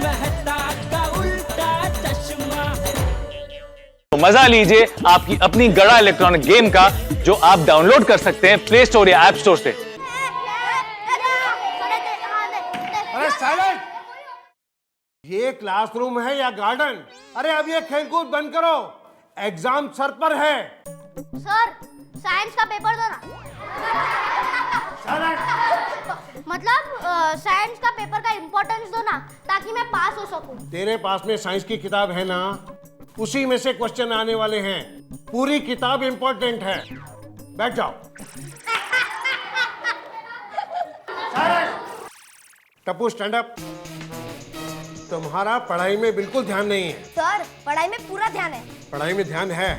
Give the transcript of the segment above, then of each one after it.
मेहता का उल्टा चश्मा। तो मजा लीजिए आपकी अपनी गड़ा इलेक्ट्रॉनिक गेम का, जो आप डाउनलोड कर सकते हैं प्ले स्टोर या ऐप स्टोर से। अरे साइलेंट! ये क्लासरूम है या गार्डन? अरे अब ये खेलकूद बंद करो, एग्जाम सर पर है। सर साइंस का पेपर दो ना। मतलब साइंस का पेपर का इम्पोर्टेंस दो ना, ताकि मैं पास हो सकूं। तेरे पास में साइंस की किताब है ना, उसी में से क्वेश्चन आने वाले हैं। पूरी किताब इंपॉर्टेंट है। बैठ जाओ। Tappu stand up. तुम्हारा पढ़ाई में बिल्कुल ध्यान नहीं है। सर पढ़ाई में पूरा ध्यान है। पढ़ाई में ध्यान है।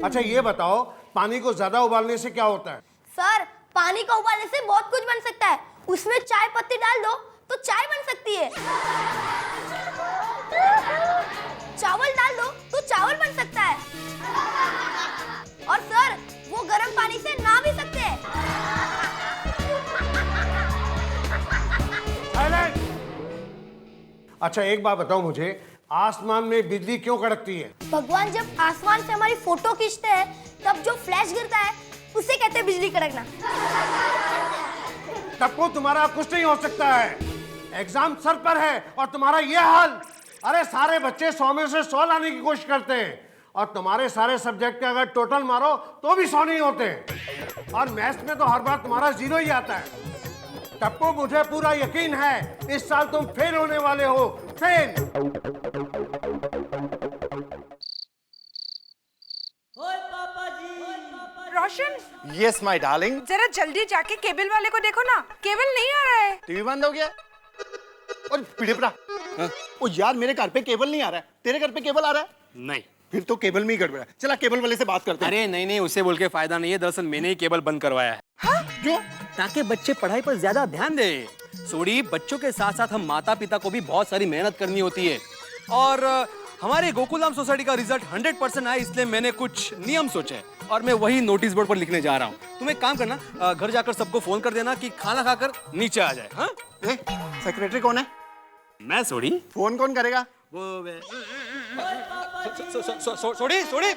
अच्छा ये बताओ, पानी को ज्यादा उबालने से क्या होता है? सर पानी को उबालने से बहुत कुछ बन सकता है। उसमें चाय पत्ती डाल दो तो चाय बन सकती है। चावल डाल दो तो चावल बन सकता है। और सर वो गर्म पानी से नहा भी सकते हैं। अच्छा एक बात बताओ मुझे, आसमान में बिजली क्यों कड़कती है? भगवान जब आसमान से हमारी फोटो खींचते हैं, तब जो फ्लैश गिरता है उसे कहते हैं बिजली कड़कना। टप्पू तुम्हारा कुछ नहीं हो सकता है। एग्जाम सर पर है और तुम्हारा ये हाल। अरे सारे बच्चे 100 में से 100 लाने की कोशिश करते हैं, और तुम्हारे सारे सब्जेक्ट के अगर टोटल मारो तो भी 100 नहीं होते। और मैथ्स में तो हर बार तुम्हारा 0 ही आता है। टप्पू मुझे पूरा यकीन है, इस साल तुम फेल होने वाले हो। Fail. Roshan, yes my darling. जरा जल्दी जाके केबल वाले को देखो ना, केबल नहीं आ रहा है। टीवी बंद हो गया। और पिड़ेपड़ा, ओ यार मेरे घर पे केबल नहीं आ रहा है, तेरे घर पे केबल आ रहा है? नहीं। फिर तो केबल में ही गड़बड़ है। चला केबल वाले से बात करते हैं। अरे नहीं, उसे बोल के फायदा नहीं है। दरअसल मैंने ही केबल बंद करवाया है। हाँ? क्यों? ताकि बच्चे पढ़ाई पर ज्यादा ध्यान दें। सोडी, बच्चों के साथ साथ हम माता पिता को भी बहुत सारी मेहनत करनी होती है। और हमारे गोकुलधाम सोसाइटी का रिजल्ट 100% आया, इसलिए मैंने कुछ नियम सोचे और मैं वही नोटिस बोर्ड पर लिखने जा रहा हूँ। तुम एक काम करना, घर जाकर सबको फोन कर देना कि खाना खाकर नीचे आ जाए। हाँ? सेक्रेटरी कौन है? मैं सोडी। फोन कौन करेगा? वो सोडी सोडी।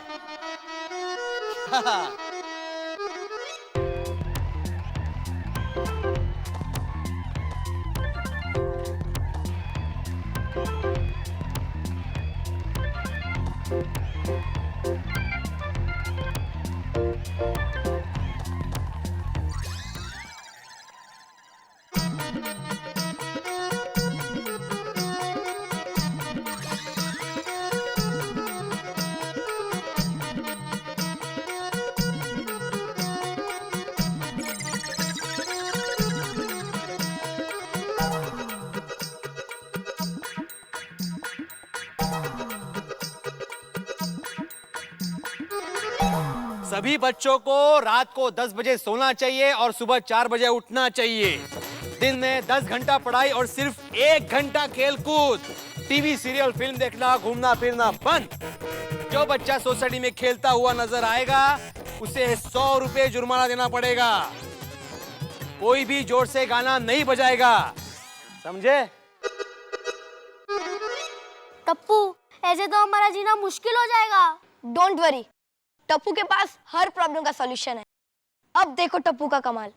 सभी बच्चों को रात को 10 बजे सोना चाहिए और सुबह 4 बजे उठना चाहिए। दिन में 10 घंटा पढ़ाई और सिर्फ 1 घंटा खेलकूद। टीवी सीरियल फिल्म देखना घूमना फिरना बंद। जो बच्चा सोसाइटी में खेलता हुआ नजर आएगा उसे 100 रुपए जुर्माना देना पड़ेगा। कोई भी जोर से गाना नहीं बजाएगा, समझे? टप्पू ऐसे तो हमारा जीना मुश्किल हो जाएगा। डोंट वरी, टप्पू के पास हर प्रॉब्लम का सॉल्यूशन है। अब देखो टप्पू का कमाल।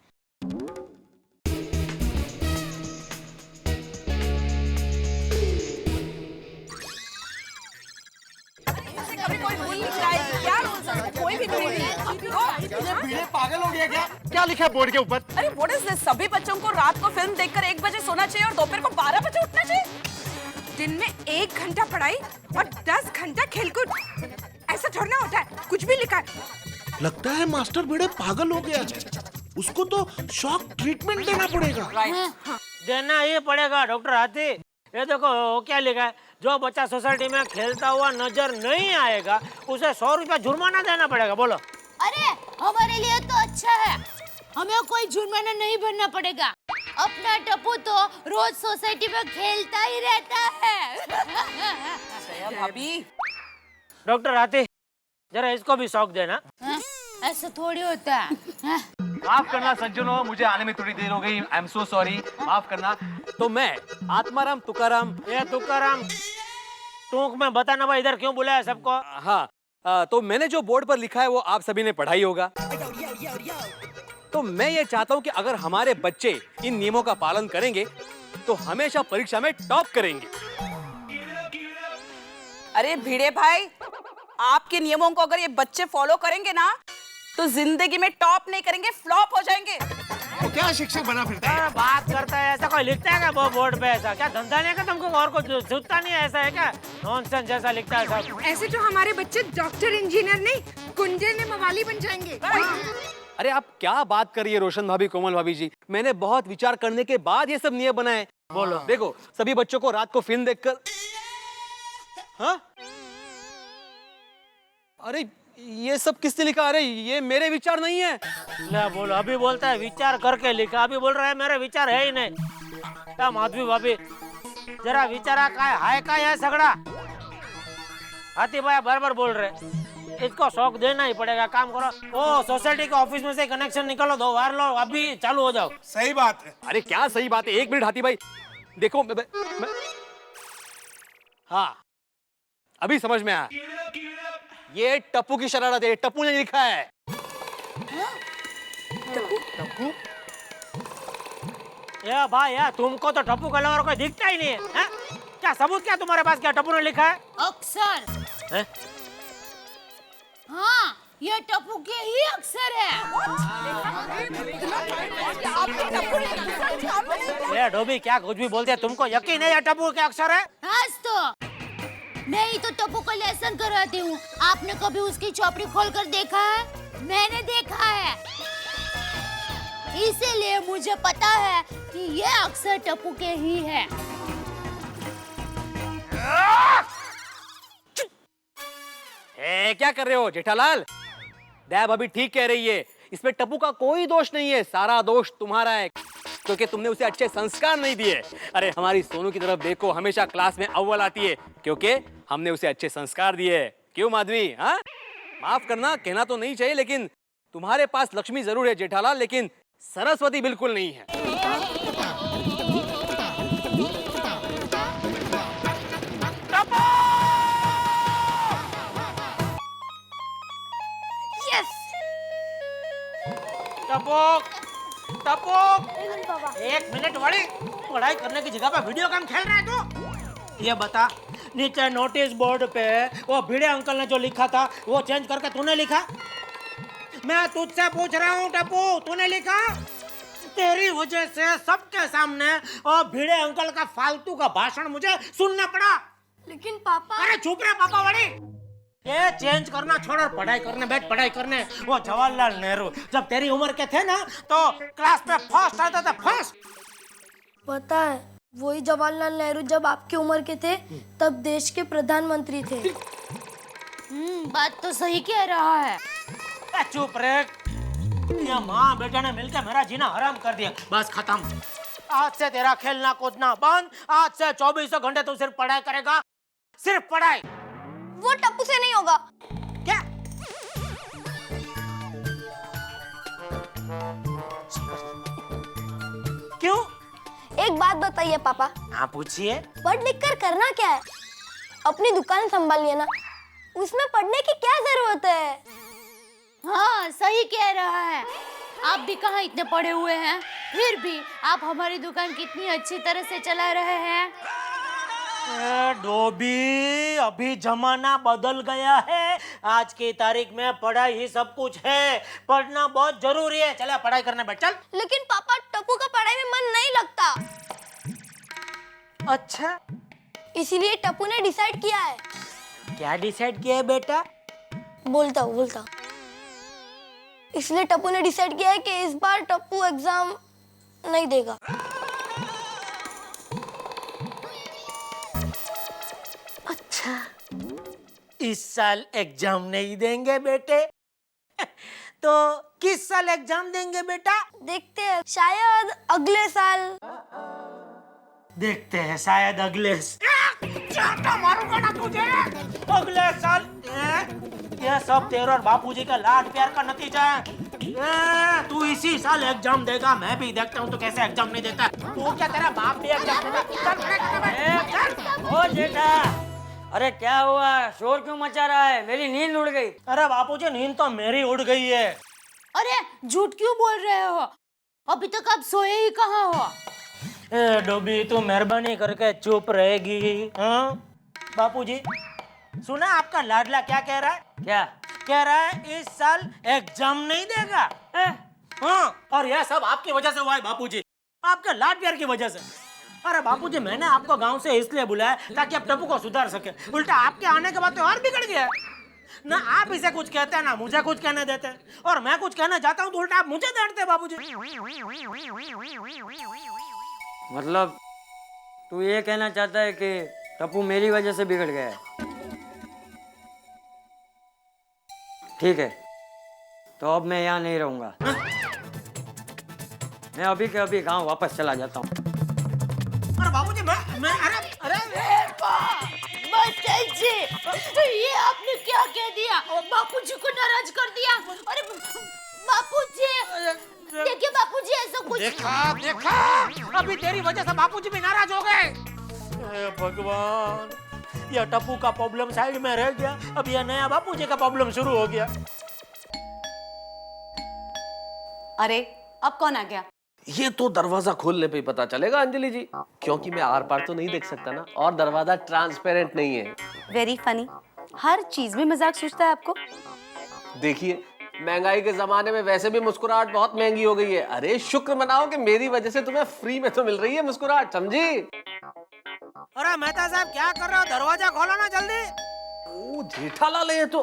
पागल हो गया क्या? क्या लिखा है बोर्ड के ऊपर? अरे व्हाट इज दिस? सभी बच्चों को रात को फिल्म देखकर 1 बजे सोना चाहिए और दोपहर को 12 बजे उठना चाहिए। दिन में 1 घंटा पढ़ाई और 10 घंटा खेलकूद। ऐसा थोड़ा ना होता है, कुछ भी लिखा है। लगता है मास्टर बेड़े पागल हो गया है। उसको तो शॉक ट्रीटमेंट देना पड़ेगा। देना ही पड़ेगा डॉक्टर हाथी। ये देखो क्या लिखा है, जो बच्चा सोसाइटी में खेलता हुआ नजर नहीं आएगा उसे 100 रुपया जुर्माना देना पड़ेगा। बोलो। अरे हमारे लिए तो अच्छा है, हमें कोई जुर्माना नहीं भरना पड़ेगा। अपना टप्पू तो रोज सोसाइटी में खेलता ही रहता है। भाभी, डॉक्टर हाथी जरा इसको भी शौक देना। ऐसा थोड़ी होता है। माफ करना सज्जनों, मुझे आने में थोड़ी देर हो गई। आई एम सो सॉरी, माफ करना। तो मैं आत्माराम तुकाराम। ये तुकाराम टूक में बताना भाई, इधर क्यों बुलाया सबको? हाँ, तो मैंने जो बोर्ड पर लिखा है वो आप सभी ने पढ़ा ही होगा। तो मैं ये चाहता हूँ कि अगर हमारे बच्चे इन नियमों का पालन करेंगे तो हमेशा परीक्षा में टॉप करेंगे। अरे भिड़े भाई, आपके नियमों को अगर ये बच्चे फॉलो करेंगे ना तो जिंदगी में टॉप नहीं करेंगे, फ्लॉप हो जाएंगे। तो क्या शिक्षक बना फिरता है? अरे बात करता है, ऐसा कोई लिखता है क्या वो बोर्ड पे? ऐसा क्या धंधा नहीं है क्या तुमको? और कुछ सूझता नहीं है? ऐसा है क्या? नॉनसेंस जैसा लिखता है सब। ऐसे तो हमारे बच्चे डॉक्टर, इंजीनियर नहीं, कुंजे में मवाली बन जाएंगे। अरे आप क्या बात कर रही है रोशन भाभी, कोमल भाभी जी? मैंने बहुत विचार करने के बाद ये सब नियम बनाए। बोलो। देखो, सभी बच्चों को रात को फिल्म देखकर, हाँ? अरे ये सब किसने लिखा? अरे ये मेरे विचार नहीं है। ले बोलो, अभी बोलता है विचार करके लिखा, अभी बोल रहा है मेरे विचार है ही नहीं। क्या माधवी भाभी, जरा विचारा काय हाय काय है सगड़ा। हाथी भाई बराबर बोल रहे, इसको शौक देना ही पड़ेगा। काम करो, ओ सोसाइटी के ऑफिस में से कनेक्शन निकालो, दो वायर लो, अभी चालू हो जाओ। सही बात है। अरे क्या सही बात है? एक मिनट हाथी भाई, देखो हाँ अभी समझ में आया। ये टप्पू की शरारत है, टप्पू ने लिखा है। टप्पू? या भाई यार, तुमको तो टप्पू के अलावा कोई दिखता ही नहीं है, है? क्या सबूत क्या तुम्हारे पास? क्या टप्पू ने लिखा है? अक्षर। है? हाँ, ये टप्पू के ही अक्षर है। ये डोबी क्या कुछ भी बोलते हैं, तुमको यकीन है ये टप्पू के अक्षर है? आज तो मैं ही तो टप्पू को लेसन कराती हूँ। आपने कभी उसकी चौपड़ी खोलकर देखा है? मैंने देखा है, इसीलिए मुझे पता है कि ये अक्षर टप्पू के ही है। क्या कर रहे हो जेठालाल? दैब अभी ठीक कह रही है, इसमें टप्पू का कोई दोष नहीं है, सारा दोष तुम्हारा है, क्योंकि तुमने उसे अच्छे संस्कार नहीं दिए। अरे हमारी सोनू की तरफ देखो, हमेशा क्लास में अव्वल आती है क्योंकि हमने उसे अच्छे संस्कार दिए। क्यों माधवी? हाँ, माफ करना, कहना तो नहीं चाहिए, लेकिन तुम्हारे पास लक्ष्मी जरूर है जेठालाल, लेकिन सरस्वती बिल्कुल नहीं है। टपोक, टपोक, एक मिनट वाली, पढ़ाई करने की जगह पे वीडियो गेम खेल रहा है तू? ये बता, नीचे नोटिस बोर्ड पे वो भिड़े अंकल ने जो लिखा था वो चेंज करके तूने लिखा? मैं तुझसे पूछ रहा हूँ टप्पू, तूने लिखा? तेरी वजह से सबके सामने वो भिड़े अंकल का फालतू का भाषण मुझे सुनना पड़ा। लेकिन पापा। अरे चुप रहे पापा वाली, ये चेंज करना छोड़ और पढ़ाई करने बैठ, पढ़ाई करने। वो जवाहरलाल नेहरू जब तेरी उम्र के थे ना तो क्लास में फर्स्ट आता था, फर्स्ट। पता है, वही जवाहरलाल नेहरू जब आपकी उम्र के थे तब देश के प्रधानमंत्री थे। बात तो सही कह रहा है। चुप रहे, ये माँ बेटा ने मिलकर मेरा जीना हराम कर दिया। बस खत्म, आज से तेरा खेलना कूदना बंद। आज से 24 घंटे तू सिर्फ पढ़ाई करेगा, सिर्फ पढ़ाई। वो टप्पू से नहीं होगा। क्या? क्यों? एक बात बताइए पापा। हाँ पूछिए। पढ़ लिख कर करना क्या है? अपनी दुकान संभालिए ना, उसमें पढ़ने की क्या जरूरत है? हाँ सही कह रहा है। आप भी कहाँ इतने पढ़े हुए हैं, फिर भी आप हमारी दुकान कितनी अच्छी तरह से चला रहे हैं। डोबी, अभी जमाना बदल गया है। आज की तारीख में पढ़ाई ही सब कुछ है, पढ़ना बहुत जरूरी है। चला पढ़ाई करने बैठ, चल। लेकिन पापा, टप्पू का पढ़ाई में मन नहीं लगता। अच्छा, इसीलिए टप्पू ने डिसाइड किया है। क्या डिसाइड किया है बेटा? बोलता हूँ। इसलिए टप्पू ने डिसाइड किया है कि इस बार टप्पू एग्जाम नहीं देगा। अच्छा, इस साल एग्जाम नहीं देंगे बेटे? तो किस साल एग्जाम देंगे बेटा? देखते हैं, शायद अगले साल। देखते हैं, शायद अगले मारूंगा ना तुझे। अगले साल। ये सब तेरे और बापूजी का लाड प्यार का नतीजा है। तू इसी साल एग्जाम देगा, मैं भी देखता हूँ तो कैसे एग्जाम नहीं देता। तू क्या तेरा बाप भी एग्जाम ओ जेठा, अरे क्या हुआ, शोर क्यों मचा रहा है? मेरी नींद उड़ गई। अरे बापूजी नींद तो मेरी उड़ गई है। अरे झूठ क्यों बोल रहे हो? अभी तक आप सोए ही कहाँ हो? ए डोबी, तू मेहरबानी करके चुप रहेगी? हाँ बापूजी, सुना आपका लाडला क्या कह रहा है? क्या कह रहा है इस साल एग्जाम नहीं देगा। हाँ, और यह सब आपकी वजह से हुआ है बापूजी, आपके लाड प्यार की वजह से। अरे बापूजी, मैंने आपको गांव से इसलिए बुलाया ताकि आप टप्पू को सुधार सके। उल्टा आपके आने के बाद तो और बिगड़ गया। ना आप इसे कुछ कहते हैं ना मुझे कुछ कहने देते, और मैं कुछ कहना चाहता हूँ तो उल्टा आप मुझे डांटते हैं बापूजी। मतलब तू ये कहना चाहता है कि टप्पू मेरी वजह से बिगड़ गया है? ठीक है, तो अब मैं यहाँ नहीं रहूंगा। मैं अभी के अभी गांव वापस चला जाता हूँ। अरे बाबूजी, मैं अरे जी, ये आपने क्या कह दिया? बापूजी को नाराज कर दिया। अरे बापूजी, देखिए बापूजी, ऐसा कुछ देखा अभी तेरी वजह से बापूजी भी नाराज हो गए। भगवान, यह टप्पू का प्रॉब्लम साइड में रह गया, अब यह नया बापूजी का प्रॉब्लम शुरू हो गया। अरे अब कौन आ गया? ये तो दरवाजा खोलने पे ही पता चलेगा अंजलि जी, क्योंकि मैं आर पार तो नहीं देख सकता ना, और दरवाजा ट्रांसपेरेंट नहीं है। वेरी फनी, हर चीज में मजाक सूझता है आपको। देखिए, महंगाई के जमाने में वैसे भी मुस्कुराहट बहुत महंगी हो गई है। अरे शुक्र मनाओ कि मेरी वजह से तुम्हें फ्री में तो मिल रही है मुस्कुराहट, समझी? अरे मेहता साहब, क्या कर रहे हो? दरवाजा खोलो ना जल्दी। ओ जेठालाल है तो।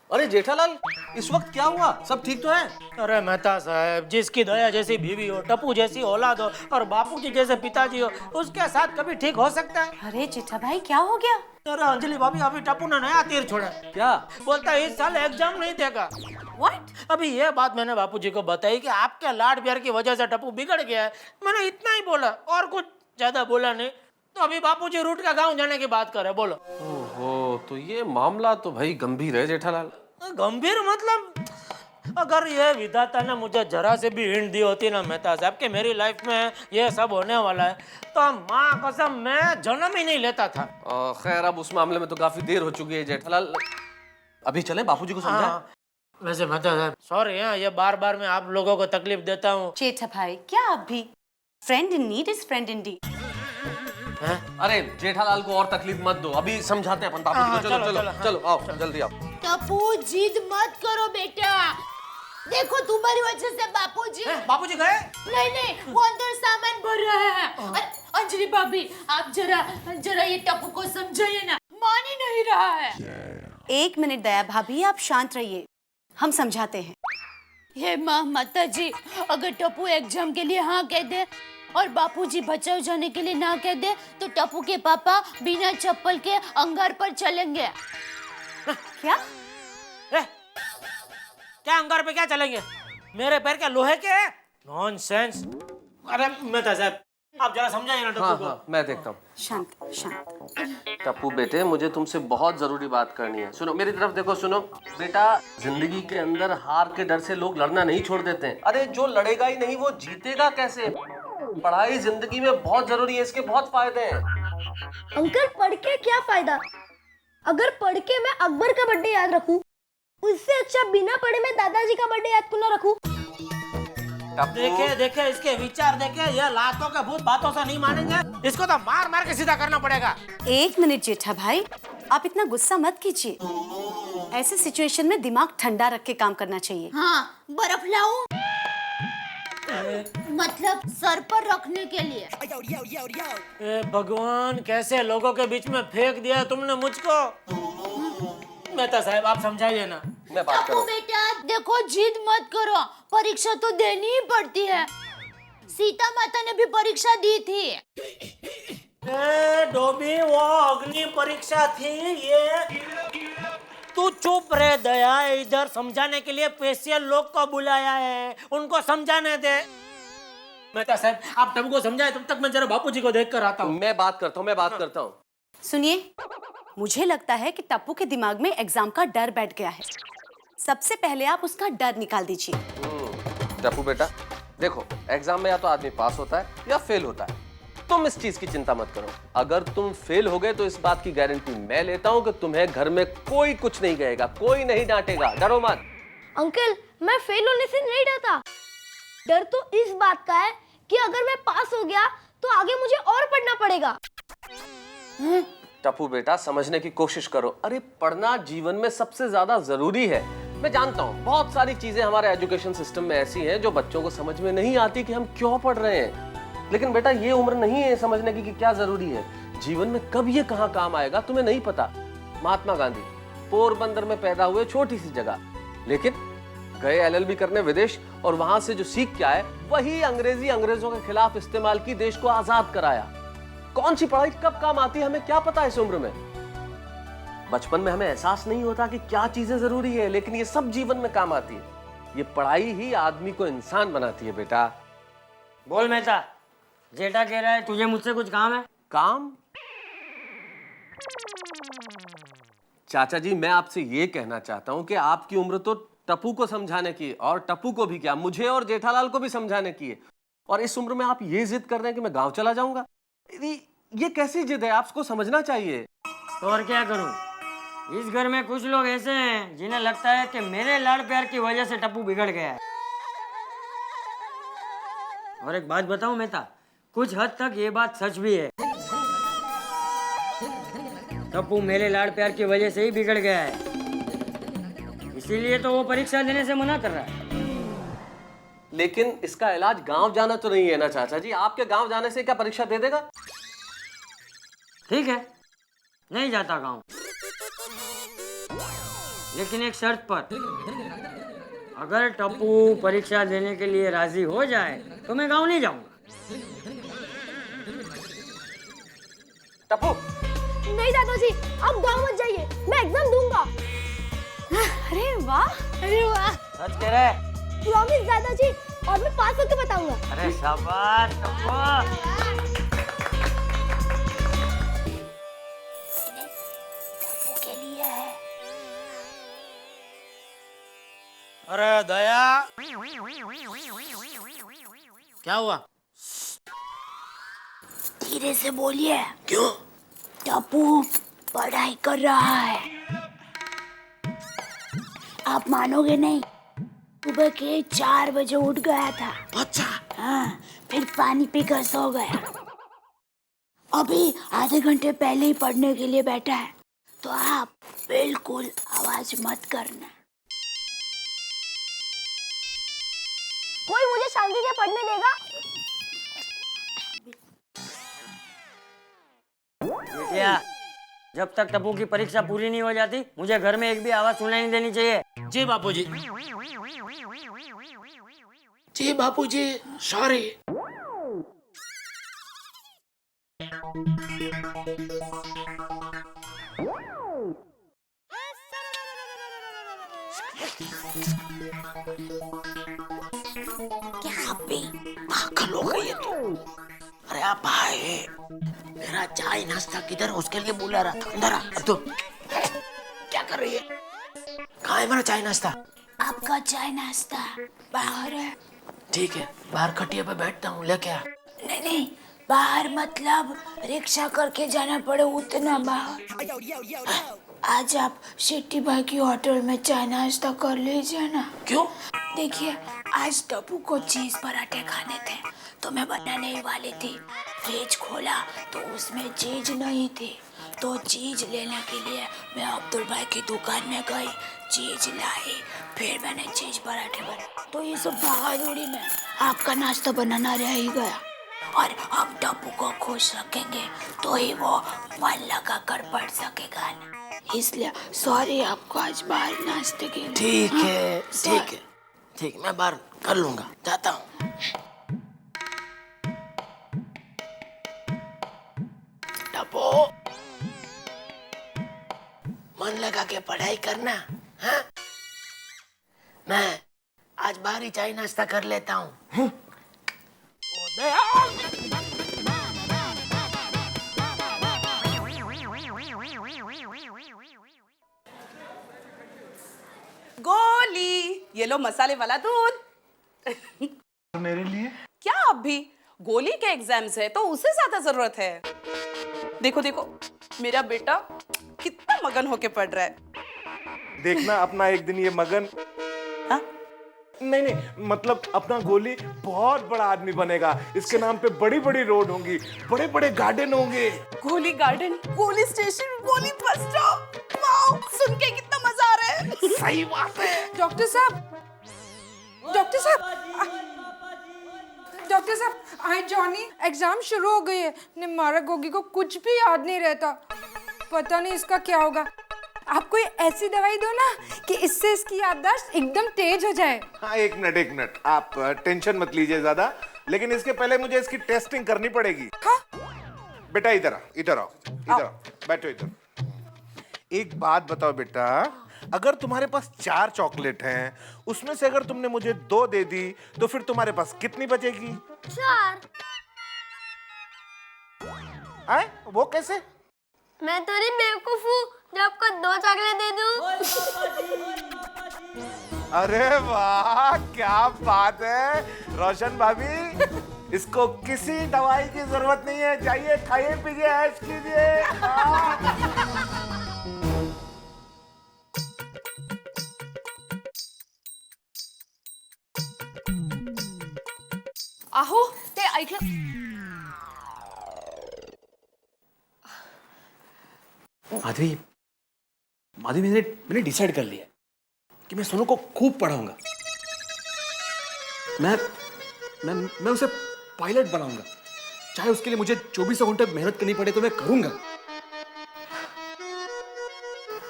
अरे जेठालाल, इस वक्त क्या हुआ? सब ठीक तो है? अरे मेहता साहब, जिसकी दया जैसी बीवी हो, टप्पू जैसी औलाद हो और बापूजी जैसे पिताजी हो, उसके साथ कभी ठीक हो सकता है? अरे चिट्ठा भाई, क्या हो गया? अरे अंजलि भाभी, अभी टप्पू ने नया तीर छोड़ा। क्या बोलता है इस साल एग्जाम नहीं देगा। What? अभी ये बात मैंने बापूजी को बताई कि आपके लाड प्यार की वजह से टप्पू बिगड़ गया है। मैंने इतना ही बोला और कुछ ज्यादा बोला नहीं। तो अभी बापूजी रूट का गांव जाने की बात कर रहे, बोलो। ओहो, तो ये मामला तो भाई गंभीर है जेठालाल। गंभीर मतलब? अगर ये विधाता ने मुझे जरा से भी हिंट दी होती ना मेहता साहब कि मेरी लाइफ में ये सब होने वाला है, तो माँ कसम मैं जन्म ही नहीं लेता था। खैर, अब उस मामले में तो काफी देर हो चुकी है जेठालाल। अभी चले बापूजी को समझा। वैसे मेहता साहब, सॉरी ये बार बार मैं आप लोगों को तकलीफ देता हूँ। जेठा भाई, क्या आप भी? Friend in need is friend in deed. अरे जेठालाल को और तकलीफ मत दो, अभी समझाते हैं अपन बापूजी को। चलो चलो चलो, आओ जल्दी आओ। टप्पू, जिद मत करो बेटा। देखो तुम्हारी वजह से बापूजी गए? नहीं, वो अंदर सामान भर रहा है। अरे अंजलि भाभी, आप जरा ये टप्पू को समझाइए ना, मान ही नहीं रहा है। 1 मिनट दया भाभी, आप शांत रहिए, हम समझाते हैं। हे माँ माता जी, अगर टप्पू एग्जाम के लिए हाँ कह दे और बापूजी बचाव जाने के लिए ना कह दे, तो टप्पू के पापा बिना चप्पल के अंगार पर चलेंगे। क्या? क्या अंगार पे क्या चलेंगे? मेरे पैर क्या लोहे के? नॉनसेंस। अरे मेहता साहब, आप जरा समझाइए ना टप्पू को। हाँ, मैं देखता हूँ। शांत शांत। टप्पू बेटे, मुझे तुमसे बहुत जरूरी बात करनी है। सुनो, मेरी तरफ देखो। सुनो बेटा, जिंदगी के अंदर हार के डर से लोग लड़ना नहीं छोड़ देते हैं। अरे जो लड़ेगा ही नहीं वो जीतेगा कैसे? पढ़ाई जिंदगी में बहुत जरूरी है, इसके बहुत फायदे हैं। अंकल, पढ़ के क्या फायदा? अगर पढ़ के मैं अकबर का बर्थडे याद रखूं, उससे अच्छा बिना पढ़े मैं दादाजी का बर्थडे याद क्यों ना रखूं? देखे इसके विचार देखे, ये लातों के भूत बातों से नहीं मानेंगे। इसको तो मार मार के सीधा करना पड़ेगा। 1 मिनट जेठा भाई, आप इतना गुस्सा मत कीजिए। ऐसे सिचुएशन में दिमाग ठंडा रख के काम करना चाहिए। हाँ, बर्फ लाऊं? मतलब सर पर रखने के लिए। ए भगवान, कैसे लोगों के बीच में फेंक दिया तुमने मुझको। मेहता साहब, आप समझाइए ना। मैं बात करूं। बेटा देखो, जिद मत करो, परीक्षा तो देनी ही पड़ती है। सीता माता ने भी परीक्षा दी थी। डोबी, वो अग्नि परीक्षा थी ये। तू चुप रहे दया, इधर समझाने के लिए स्पेशल लोग को बुलाया है, उनको समझाने दे। मेहता साहब, आप टप्पू को समझाए, तब तक मैं जरा बापूजी को देख कर आता हूँ। मैं बात करता हूँ। सुनिए, मुझे लगता है कि टप्पू के दिमाग में एग्जाम का डर बैठ गया है। सबसे पहले आप उसका डर निकाल दीजिए। टप्पू बेटा देखो, एग्जाम में या तो आदमी पास होता है या फेल होता है। तुम इस चीज की चिंता मत करो। अगर तुम फेल हो गए तो इस बात की गारंटी मैं लेता हूँ कि तुम्हें घर में कोई कुछ नहीं कहेगा, कोई नहीं डांटेगा। डरो मत। अंकल, मैं फेल होने से नहीं डरता। डर तो इस बात का है कि अगर मैं पास हो गया तो आगे मुझे और पढ़ना पड़ेगा। टप्पू बेटा समझने की कोशिश करो। अरे पढ़ना जीवन में सबसे ज्यादा जरूरी है। मैं जानता हूँ बहुत सारी चीजें हमारे एजुकेशन सिस्टम में ऐसी हैं जो बच्चों को समझ में नहीं आती कि हम क्यों पढ़ रहे हैं। लेकिन बेटा ये उम्र नहीं है समझने की कि क्या जरूरी है। जीवन में कब ये कहाँ काम आएगा तुम्हें नहीं पता। महात्मा गांधी पोरबंदर में पैदा हुए, छोटी सी जगह, लेकिन गए LLB करने विदेश, और वहां से जो सीख के आए वही अंग्रेजी अंग्रेजों के खिलाफ इस्तेमाल की, देश को आजाद कराया। कौन सी पढ़ाई कब काम आती है हमें क्या पता इस उम्र में। बचपन में हमें एहसास नहीं होता कि क्या चीजें जरूरी है, लेकिन ये सब जीवन में काम आती है। ये पढ़ाई ही आदमी को इंसान बनाती है बेटा। बोल मेहता, जेठा कह रहा है तुझे मुझसे कुछ काम है। काम? चाचा जी मैं आपसे ये कहना चाहता हूं कि आपकी उम्र तो टप्पू को समझाने की, और टप्पू को भी क्या, मुझे और जेठालाल को भी समझाने की है। और इस उम्र में आप ये जिद कर रहे हैं कि मैं गांव चला जाऊंगा। ये कैसी जिद है, आपको समझना चाहिए। तो और क्या करूं? इस घर में कुछ लोग ऐसे हैं जिन्हें लगता है कि मेरे लाड़ प्यार की वजह से टप्पू बिगड़ गया है। और एक बात बताऊं मेहता, कुछ हद तक ये बात सच भी है। टप्पू मेरे लाड़ प्यार की वजह से ही बिगड़ गया है, इसीलिए तो वो परीक्षा देने से मना कर रहा है। लेकिन इसका इलाज गांव जाना तो नहीं है ना चाचा जी। आपके गांव जाने से क्या परीक्षा दे देगा? ठीक है, नहीं जाता गांव, लेकिन एक शर्त पर। अगर टप्पू परीक्षा देने के लिए राजी हो जाए तो मैं गांव नहीं जाऊंगा। टप्पू नहीं दादाजी, आप गांव मत जाइए, मैं एग्जाम दूंगा। अरे वाह, अरे वाह, सच कह रहा है? प्रॉमिस दादाजी, और मैं पास होकर बताऊंगा। अरे शाबाश टप्पू। अरे दया, क्या हुआ? धीरे से बोलिए। क्यों? टप्पू पढ़ाई कर रहा है। आप मानोगे नहीं, सुबह के 4 बजे उठ गया था। अच्छा। हाँ, फिर पानी पीकर सो गया। अभी आधे घंटे पहले ही पढ़ने के लिए बैठा है, तो आप बिल्कुल आवाज मत करना। कोई मुझे शांति से पढ़ने देगा? बेटिया, जब तक टप्पू की परीक्षा पूरी नहीं हो जाती मुझे घर में एक भी आवाज सुनाई नहीं देनी चाहिए। जी बापूजी। जी बापूजी, सॉरी। क्या भी पागल हो गई है तू। अरे आप भाई, मेरा चाय नाश्ता किधर, उसके लिए बुला रहा था। अंदर आ। अब तो क्या कर रही है? कहाँ है मेरा चाय नाश्ता? आपका चाय नाश्ता बाहर है। ठीक है, बाहर खटिया पे बैठता हूँ, लेके आ। नहीं नहीं, बाहर मतलब रिक्शा करके जाना पड़े उतना बाहर। आज आप सिटी भाई की होटल में चाय नाश्ता कर लीजिए ना। क्यों? देखिए, आज टप्पू को चीज पराठे खाने थे तो मैं बनाने ही वाली थी। फ्रिज खोला तो उसमें चीज नहीं थी, तो चीज लेने के लिए मैं अब्दुल भाई की दुकान में गई, चीज लाई, फिर मैंने चीज पराठे बनाए। तो ये सब बहादुरी में आपका नाश्ता बनाना रह ही गया। और हम टप्पू को खुश रखेंगे तो ही वो मन लगा कर पढ़ सकेगा ना। इसलिए सॉरी आपको आज बाहर नाश्ते के लिए। ठीक है, ठीक है, ठीक, मैं बाहर कर लूंगा, जाता हूँ। टप्पू, मन लगा के पढ़ाई करना। हाँ, मैं आज बाहर ही चाय नाश्ता कर लेता हूँ। ये लो मसाले वाला दूध। मेरे लिए क्या अब भी गोली के एग्जाम्स है तो उसे ज्यादा जरूरत है। देखो देखो मेरा बेटा कितना मगन होके पढ़ रहा है। देखना अपना एक दिन ये मगन नहीं मतलब अपना गोली बहुत बड़ा आदमी बनेगा। इसके नाम पे बड़ी बड़ी रोड होंगी, बड़े बड़े गार्डन होंगे। गोली गार्डन, गोली स्टेशन, गोली बस स्टॉप। वाओ, सुन के कितना मजा आ रहा है। सही बात है। डॉक्टर साहब, डॉक्टर साहब, आई जॉनी, एग्जाम शुरू हो गई है। निम्बारा गोगी को कुछ भी याद नहीं रहता। पता नहीं इसका क्या होगा। आप कोई ऐसी दवाई दो ना कि इससे इसकी याददाश्त एकदम तेज हो जाए। हाँ एक मिनट, आप टेंशन मत लीजिए ज्यादा, लेकिन इसके पहले मुझे इसकी टेस्टिंग करनी पड़ेगी। हाँ? बेटा इधर आओ, बैठो इधर। एक बात बताओ बेटा, अगर तुम्हारे पास 4 चॉकलेट हैं, उसमें से अगर तुमने मुझे 2 दे दी तो फिर तुम्हारे पास कितनी बचेगी? 4। वो कैसे? मैं तो नहीं बेवकूफ हूँ जो आपको 2 चॉकलेट दे दूँ। अरे वाह क्या बात है रोशन भाभी, इसको किसी दवाई की जरूरत नहीं है। जाइए खाइए पीजिए ऐश कीजिए। आहो ते ऐकलं। माधवी मैंने डिसाइड कर लिया कि मैं सोनू को खूब पढ़ाऊंगा। मैं उसे पायलट बनाऊंगा, चाहे उसके लिए मुझे 24 घंटे मेहनत करनी पड़े तो मैं करूंगा।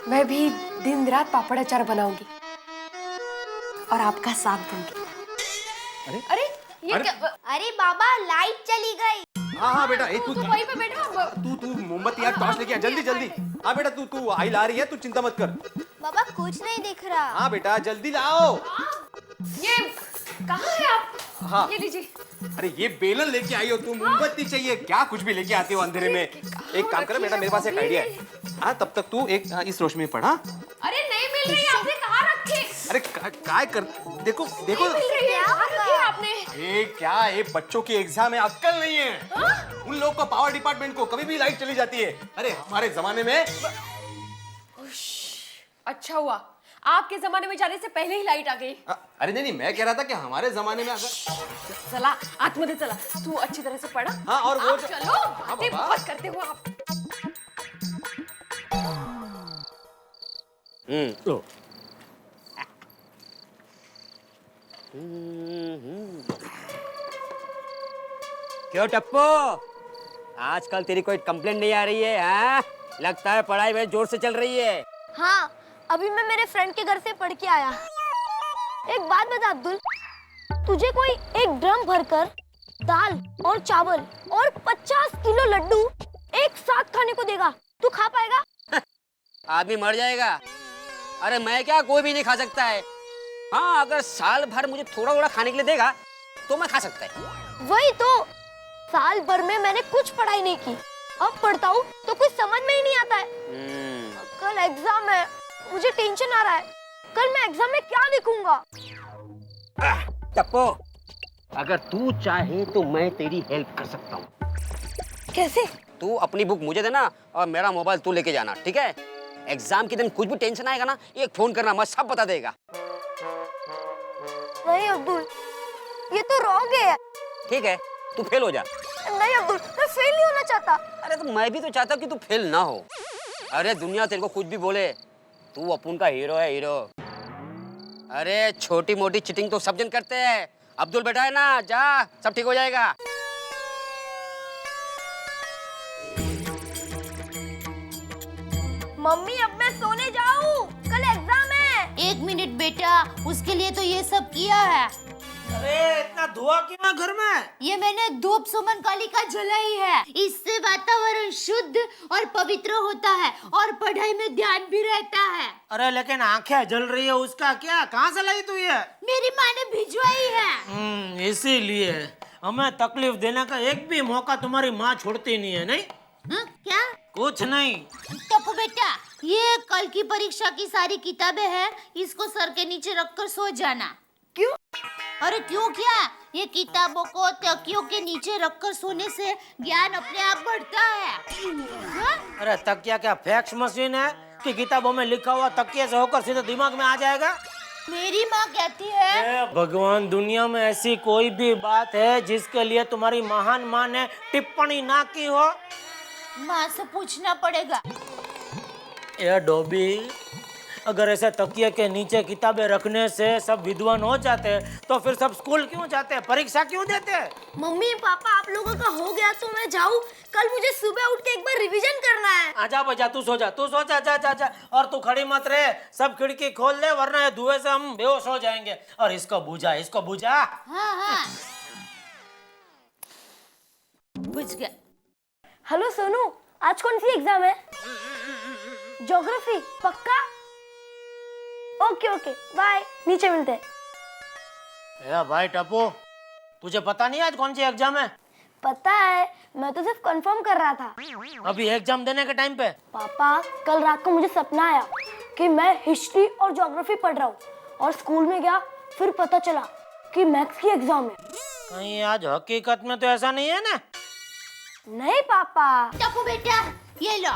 मैं भी दिन रात पापड़ अचार बनाऊंगी और आपका साथ दूंगी। अरे ये क्या? अरे बाबा लाइट चली गई। हाँ बेटा, तू वहीं पे बैठा। तू मोमबत्ती यार टॉर्च लेके आ, जल्दी। हाँ बेटा, तू आई ला रही है, तू चिंता मत कर। बाबा कुछ नहीं दिख रहा। हाँ बेटा जल्दी लाओ। ये कहाँ है आप? हाँ ये लीजिए। अरे ये बेलन लेके आई हो तुम, मोमबत्ती चाहिए क्या? कुछ भी लेके आती हो अंधेरे में। एक काम करो बेटा, मेरे पास एक आइडिया है। हाँ तब तक तू एक इस रोशनी में पढ़ा। अरे नहीं मिल रही, आपने कहाँ रखी? अरे काय कर, देखो देखो मिल रही है, कहाँ रखी आपने? क्या ये बच्चों की एग्जाम है, अक्कल नहीं है। उन लोग को पावर डिपार्टमेंट को कभी भी लाइट चली जाती है। अरे हमारे जमाने में। अच्छा हुआ आपके जमाने में जाने से पहले ही लाइट आ गई। अरे नहीं, मैं कह रहा था कि हमारे जमाने में अगर चला आत्मदे चला, तू अच्छी तरह से पढ़ा। हाँ और वो चलो, बातें बहुत करते हो आप। लो। क्यों टप्पू, आजकल तेरी कोई कंप्लेंट नहीं आ रही है? हाँ? लगता है पढ़ाई में जोर से चल रही है। हाँ अभी मैं मेरे फ्रेंड के घर से पढ़ के आया। एक बात बता अब्दुल, तुझे कोई एक ड्रम भरकर दाल और चावल और 50 किलो लड्डू एक साथ खाने को देगा, तू खा पाएगा? आदमी मर जाएगा। अरे मैं क्या, कोई भी नहीं खा सकता है। हाँ अगर साल भर मुझे थोड़ा थोड़ा खाने के लिए देगा तो मैं खा सकता है। वही तो, साल भर में मैंने कुछ पढ़ाई नहीं की, अब पढ़ता हूँ तो कुछ समझ में ही नहीं आता है। कल एग्जाम है, मुझे टेंशन आ रहा है। कल मैं एग्जाम में क्या लिखूंगा? टप्पू, अगर तू चाहे तो मैं तेरी हेल्प कर सकता हूँ। कैसे? तू अपनी बुक मुझे देना और मेरा मोबाइल तू लेके जाना, ठीक है? एग्जाम के दिन कुछ भी टेंशन आएगा ना, एक फोन करना, मैं सब बता देगा। नहीं अब्दुल, ये तो रॉन्ग है। ठीक है, तू फेल हो जा। नहीं अब्दुल, मैं फेल नहीं होना चाहता। अरे तो मैं भी तो चाहता कि तू फेल ना हो। अरे दुनिया तेरे को कुछ भी बोले, तू अपन का हीरो है, हीरो। अरे छोटी मोटी चिटिंग तो सब जन करते हैं। अब्दुल बेटा है ना, जा, सब ठीक हो जाएगा। मम्मी अब मैं सोने जाऊं, कल एग्जाम है। 1 मिनट बेटा, उसके लिए तो ये सब किया है। अरे इतना धुआं क्यों है घर में? ये मैंने धूप सुमन कालिका जलाई है, इससे वातावरण शुद्ध और पवित्र होता है और पढ़ाई में ध्यान भी रहता है। अरे लेकिन आंखें जल रही है, उसका क्या? कहाँ से लाई तू ये? मेरी माँ ने भिजवाई है। इसीलिए हमें तकलीफ देने का एक भी मौका तुम्हारी माँ छोड़ती नहीं है, नहीं? क्या? कुछ नहीं। टप्पू बेटा, ये कल की परीक्षा की सारी किताबें हैं, इसको सर के नीचे रखकर सो जाना। क्यों? अरे क्यों क्या, ये किताबों को तकियों के नीचे रखकर सोने से ज्ञान अपने आप बढ़ता है। हाँ? अरे तकिया क्या फैक्स मशीन है कि किताबों में लिखा हुआ तकिए से होकर सीधे दिमाग में आ जाएगा? मेरी माँ कहती है भगवान, दुनिया में ऐसी कोई भी बात है जिसके लिए तुम्हारी महान माँ ने टिप्पणी ना की हो? माँ से पूछना पड़ेगा। ये डोबी, अगर ऐसे तकिए के नीचे किताबें रखने से सब विद्वान हो जाते तो फिर सब स्कूल क्यों जाते, परीक्षा क्यों देते? मम्मी पापा आप लोगों का हो गया तो मैं जाऊँ? कल मुझे सुबह उठ के एक बार रिवीजन करना है। आजा बजा, तू सो जा, जा जा जा। और तू खड़ी मत रहे, सब खिड़की खोल दे वरना ये धुएं से हम बेहोश हो जाएंगे। और इसको बुझा। हाँ हाँ, बुझ गया। हेलो सोनू, आज कौन सी एग्जाम है? ज्योग्राफी? पक्का? ओके बाय, नीचे मिलते हैं। भाई टप्पू, तुझे पता नहीं आज कौन सी एग्जाम है? पता है, मैं तो सिर्फ कंफर्म कर रहा था। अभी एग्जाम देने के टाइम पे? पापा, कल रात को मुझे सपना आया कि मैं हिस्ट्री और ज्योग्राफी पढ़ रहा हूँ और स्कूल में गया, फिर पता चला कि मैथ्स की एग्जाम है। कहीं आज हकीकत में तो ऐसा नहीं है ना? नहीं पापा। टप्पू बेटा, ये लो,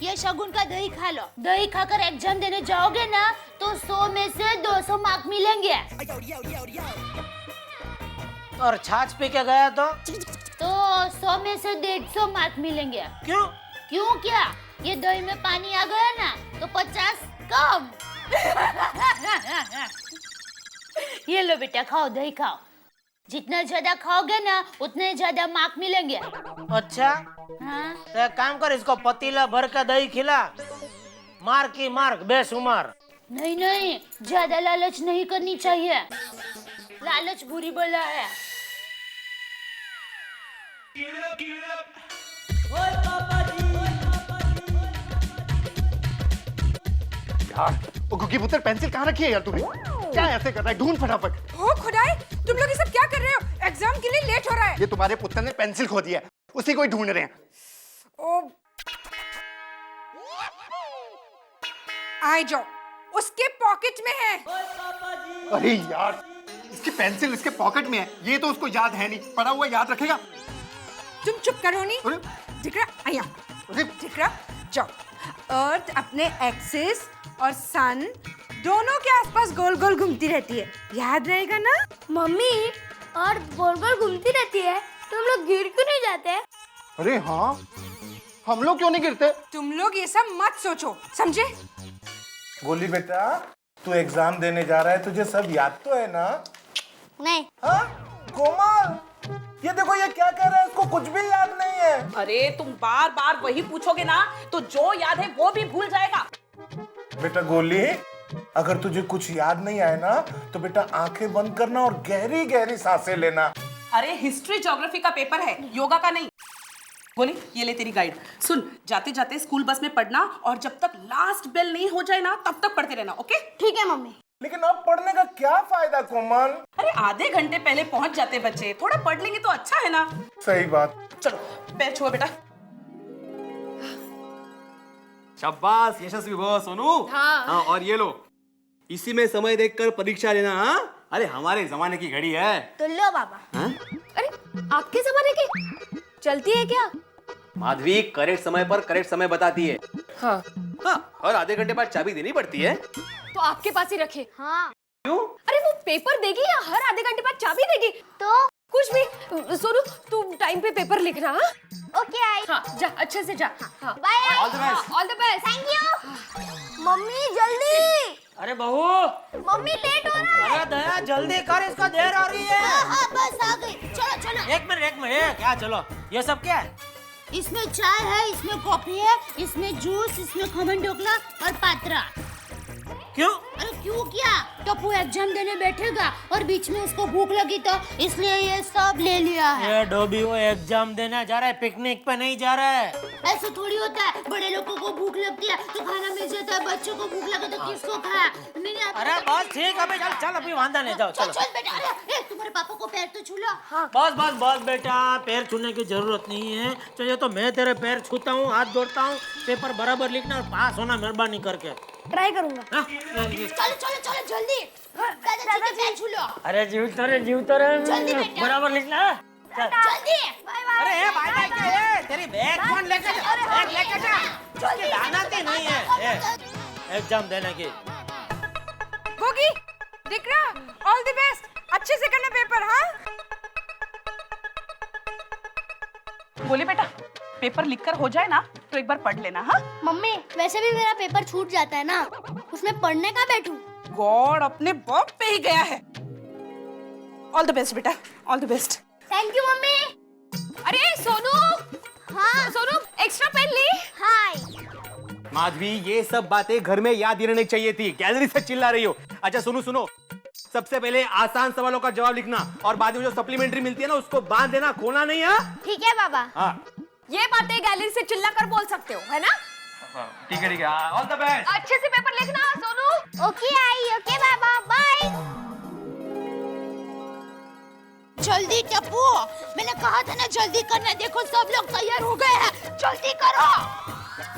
ये शगुन का दही खा लो। दही खाकर एग्जाम देने जाओगे ना तो 100 में से 200 मार्क मिलेंगे। और छाछ पी के गया तो 100 में से 150 मार्क मिलेंगे। क्यों? क्यों क्या, ये दही में पानी आ गया ना तो 50 कम। ये लो बेटा, खाओ, दही खाओ। जितना ज्यादा खाओगे ना उतने ज्यादा मार्क मिलेंगे। अच्छा, हाँ? तो एक काम कर, इसको पतीला भर के दही खिला। मार्क की मार्क बेशुमार। नहीं, ज्यादा लालच नहीं करनी चाहिए, लालच बुरी बला है। यार, वो कुकी पुत्र पेंसिल कहाँ रखी है यार तूने? क्या ऐसे कर रहा है? ढूंढ फटाफट। ओ खुदाई, तुम लोग ये सब क्या कर रहे हो? एग्जाम के लिए लेट हो रहा है। ये तुम्हारे पुत्र ने पेंसिल खो दिया है, उसी को ही ढूंढ रहे हैं। ओ, आ जाओ, उसके पॉकेट में है। अरे यार, इसकी पेंसिल इसके पॉकेट में है, ये तो उसको याद है नहीं, पड़ा हुआ याद रखेगा? तुम चुप करो नहीं। दिख रहा? आया, दिख रहा? जाओ, अर्थ अपने एक्सिस और सन दोनों के आसपास गोल गोल घूमती रहती है, याद रहेगा ना? मम्मी, अर्थ गोल गोल घूमती रहती है तो हम लोग गिर क्यों नहीं जाते? अरे हाँ, हम लोग क्यों नहीं गिरते? तुम लोग ये सब मत सोचो, समझे? गोली बेटा, तू एग्जाम देने जा रहा है, तुझे सब याद तो है ना? नहीं। हाँ? कोमल, ये देखो ये क्या कह रहा है, इसको कुछ भी याद नहीं है। अरे तुम बार बार वही पूछोगे ना तो जो याद है वो भी भूल जाएगा। बेटा गोली, अगर तुझे कुछ याद नहीं आए ना तो बेटा आंखें बंद करना और गहरी गहरी सांसें लेना। अरे हिस्ट्री ज्योग्राफी का पेपर है, योगा का नहीं। गोली, ये ले तेरी गाइड। सुन, जाते जाते स्कूल बस में पढ़ना और जब तक लास्ट बेल नहीं हो जाए ना तब तक पढ़ते रहना, ओके? ठीक है मम्मी। लेकिन अब पढ़ने का क्या फायदा कोमल? अरे आधे घंटे पहले पहुंच जाते बच्चे, थोड़ा पढ़ लेंगे तो अच्छा है ना? सही बात। चलो पैर छुओ बेटा। शाबाश यशस्वी भव सोनू। हाँ, और ये लो, इसी में समय देखकर परीक्षा लेना। हाँ, अरे हमारे जमाने की घड़ी है। तो लो पापा। हाँ? अरे आपके जमाने की चलती है क्या? माधवी करेक्ट समय पर करेक्ट समय बताती है। हाँ। हाँ, और आधे घंटे बाद चाबी देनी पड़ती है। तो आपके पास ही रखे। हाँ। क्यों? अरे वो पेपर देगी या हर आधे घंटे बाद चाबी देगी? तो कुछ भी। सोनू, तू टाइम पे पेपर लिखना। हाँ? ओके आई। हाँ, जा अच्छे से जा। हाँ। Bye. All the best. All the best. Thank you. Mummy जल्दी। अरे बहू, मम्मी लेट हो रहा है। अरे दया जल्दी कर, इसको देर हो रही है। हाँ, बस आ गई। चलो चलो। एक मिनट, क्या चलो? ये सब क्या है? इसमें चाय है, इसमें कॉफी है, इसमें जूस, इसमें खमन ढोकला और पात्रा। क्यों? अरे क्यों क्या, टप्पू एग्जाम देने बैठेगा और बीच में उसको भूख लगी तो इसलिए ये सब ले लिया है। ये डोबी वो एग्जाम देने जा रहा है, पिकनिक पे नहीं जा रहा है। ऐसे थोड़ी होता है, बड़े लोगों को भूख लगती है तो खाना मिल जाता है, बच्चों को भूख लगे तो किसको खाए? अरे बस ठीक है, चल चल अभी वांदा नहीं, जाओ चलो। चल बेटा, अरे तुम्हारे पापा को पैर तो छू लो। बस बेटा, पैर छूने की जरूरत नहीं है। चलिए तो मैं तेरे पैर छूता हूँ, हाथ जोड़ता हूँ, पेपर बराबर लिखना और पास होना मेहरबानी करके। ट्राई करूंगा। चलो जल्दी, दादाजी के पैर छू लो। अरे जीव तो रे जल्दी बेटा। बराबर लिखना। जल्दी। अरे बाय बाय क्या, तेरी बैग कौन लेके जा? बैग लेके जा, इसकी लानत ही नहीं है एग्जाम देने की। गोगी, दिख रहा? ऑल द बेस्ट, अच्छे से करना पेपर। हाँ बोले बेटा, पेपर लिखकर हो जाए ना तो एक बार पढ़ लेना। हाँ मम्मी, वैसे भी मेरा पेपर छूट जाता है ना, उसमें पढ़ने का बैठूं। गॉड अपने बाप पे ही गया है। ऑल द बेस्ट बेटा, all the best. Thank you mummy. अरे सोनू। हाँ सोनू, एक्स्ट्रा पेन ली। हाय माधवी, ये सब बातें घर में याद रहनी चाहिए थी, गैलरी से चिल्ला रही हो। अच्छा सुनो, सबसे पहले आसान सवालों का जवाब लिखना और बाद में जो सप्लीमेंट्री मिलती है ना उसको बांध देना, खोना नहीं है। ठीक है बाबा। हाँ ये बातें गैलरी से चिल्ला कर बोल सकते हो, है ना? ठीक है, ऑल द बेस्ट। अच्छे से पेपर लिखना सोनू। ओके आई, ओके बाबा, बाय। जल्दी टप्पू, मैंने कहा था ना जल्दी करना। देखो सब लोग तैयार हो गए हैं, जल्दी करो।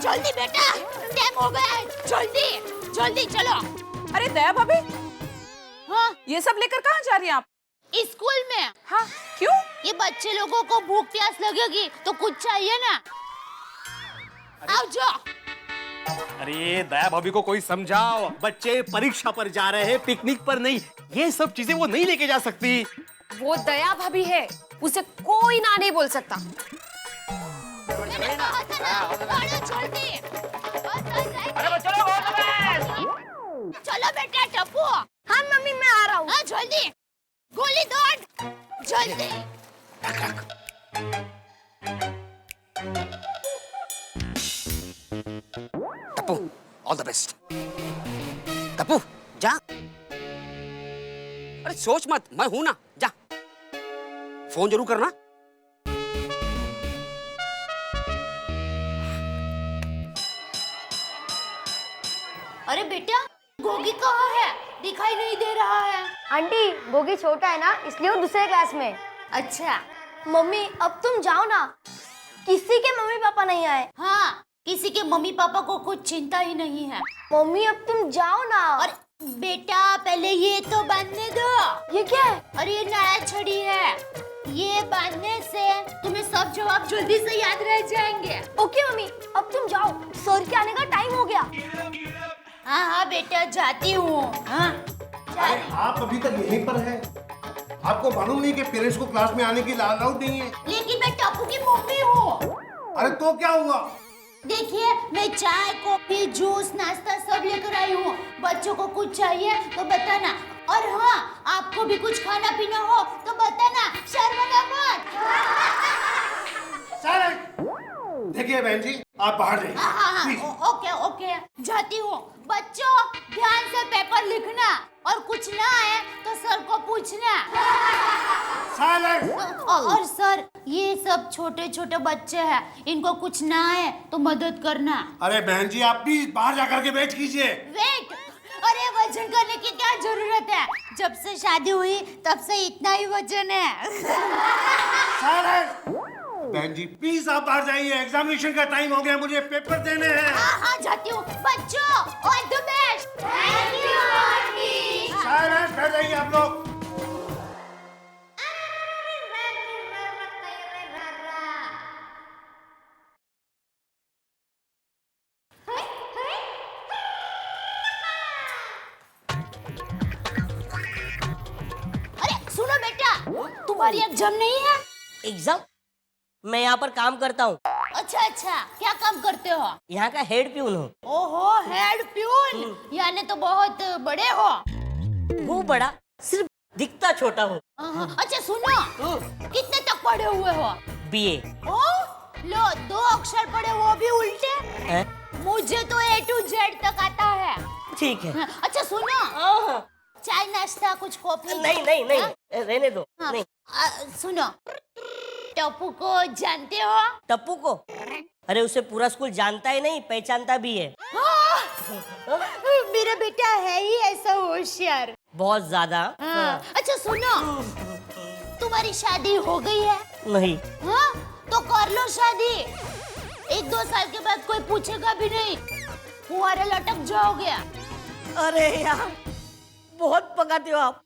जल्दी बेटा, टाइम हो गया है, जल्दी चलो। अरे दया भाभी, हाँ ये सब लेकर कहाँ जा रही हैं आप? स्कूल में। हाँ क्यों? ये बच्चे लोगों को भूख प्यास लगेगी तो कुछ चाहिए ना। आओ जाओ। अरे दया भाभी को कोई समझाओ, बच्चे परीक्षा पर जा रहे हैं, पिकनिक पर नहीं। ये सब चीजें वो नहीं लेके जा सकती। वो दया भाभी है, उसे कोई ना नहीं बोल सकता। मैंने कहा था ना, जल्दी। अरे चलो चलो बेटा टप्पू। हाँ मम्मी, मैं आ रहा हूँ। हाँ जल्दी, गोली दौड़, जल्दी। Tappu, all the best. Tappu जा। अरे सोच मत, मैं हूं ना, जा। फोन जरूर करना। अरे बेटा, गोगी कहाँ है? दिखाई नहीं दे रहा है। आंटी, गोगी छोटा है ना, इसलिए वो दूसरे क्लास में। अच्छा मम्मी, अब तुम जाओ ना, किसी के मम्मी पापा नहीं आए। हाँ, किसी के मम्मी पापा को कुछ चिंता ही नहीं है। मम्मी अब तुम जाओ ना। और बेटा पहले ये तो बांधने दो। ये क्या है? अरे ये नया छड़ी है, ये बांधने से तुम्हें सब जवाब जल्दी से याद रह जाएंगे। ओके मम्मी, अब तुम जाओ, सर के आने का टाइम हो गया। हाँ बेटा, जाती हूँ। हाँ अरे आप अभी तक यहीं पर हैं? आपको मालूम नहीं कि पेरेंट्स को क्लास में आने की अलाउड नहीं है? लेकिन मैं टप्पू की मम्मी हूँ। अरे तो क्या हुआ? देखिए, मैं चाय, कॉफी, जूस, नाश्ता सब लेकर आई हूँ। बच्चों को कुछ चाहिए तो बताना, और हाँ, आपको भी कुछ खाना पीना हो तो बताना, शर्माना मत। देखिए बहन जी, आप बाहर जाइए। हाँ, ओके, जाती हूँ। बच्चों, ध्यान से पेपर लिखना और कुछ ना आए तो सर को पूछना। और सर, ये सब छोटे छोटे बच्चे हैं, इनको कुछ ना आए तो मदद करना। अरे बहन जी, आप प्लीज बाहर जाकर के वेट कीजिए। वेट? अरे वजन करने की क्या जरूरत है? जब से शादी हुई तब से इतना ही वजन है। बहन जी प्लीज आप बाहर जाइए, एग्जामिनेशन का टाइम हो गया, मुझे पेपर देने हैं। हाँ, जाती हूँ। बच्चों, all the best. Thank you aunty. Silence, बैठ जाइए आप लोग। अरे सुनो बेटा, तुम्हारी एग्जाम नहीं है? एग्जाम? मैं यहाँ पर काम करता हूँ। अच्छा, क्या काम करते हो? यहाँ का हेड प्यून हूँ। ओहो, हेड प्यून, यानी तो बहुत बड़े हो। वो बड़ा, सिर्फ दिखता छोटा हूँ। अच्छा सुनो, कितने तक पढ़े हुए हो? बीए। ओ, लो 2 अक्षर पढ़े, वो भी उल्टे। मुझे तो A to Z तक आता है। ठीक है। अच्छा सुनो, चाय नाश्ता कुछ कॉफी? नहीं नहीं नहीं, हाँ? रहने दो। हाँ, नहीं। सुनो, टप्पू को जानते हो? टप्पू को? अरे उसे पूरा स्कूल जानता ही नहीं, पहचानता भी है। हाँ, मेरा बेटा है ही ऐसा होशियार। बहुत ज्यादा। हाँ। अच्छा सुनो, तुम्हारी शादी हो गई है? नहीं। हाँ, तो कर लो शादी। 1-2 साल के बाद कोई पूछेगा भी नहीं, फुहारे लटक जाओगे। अरे यार, बहुत पकाते हो आप।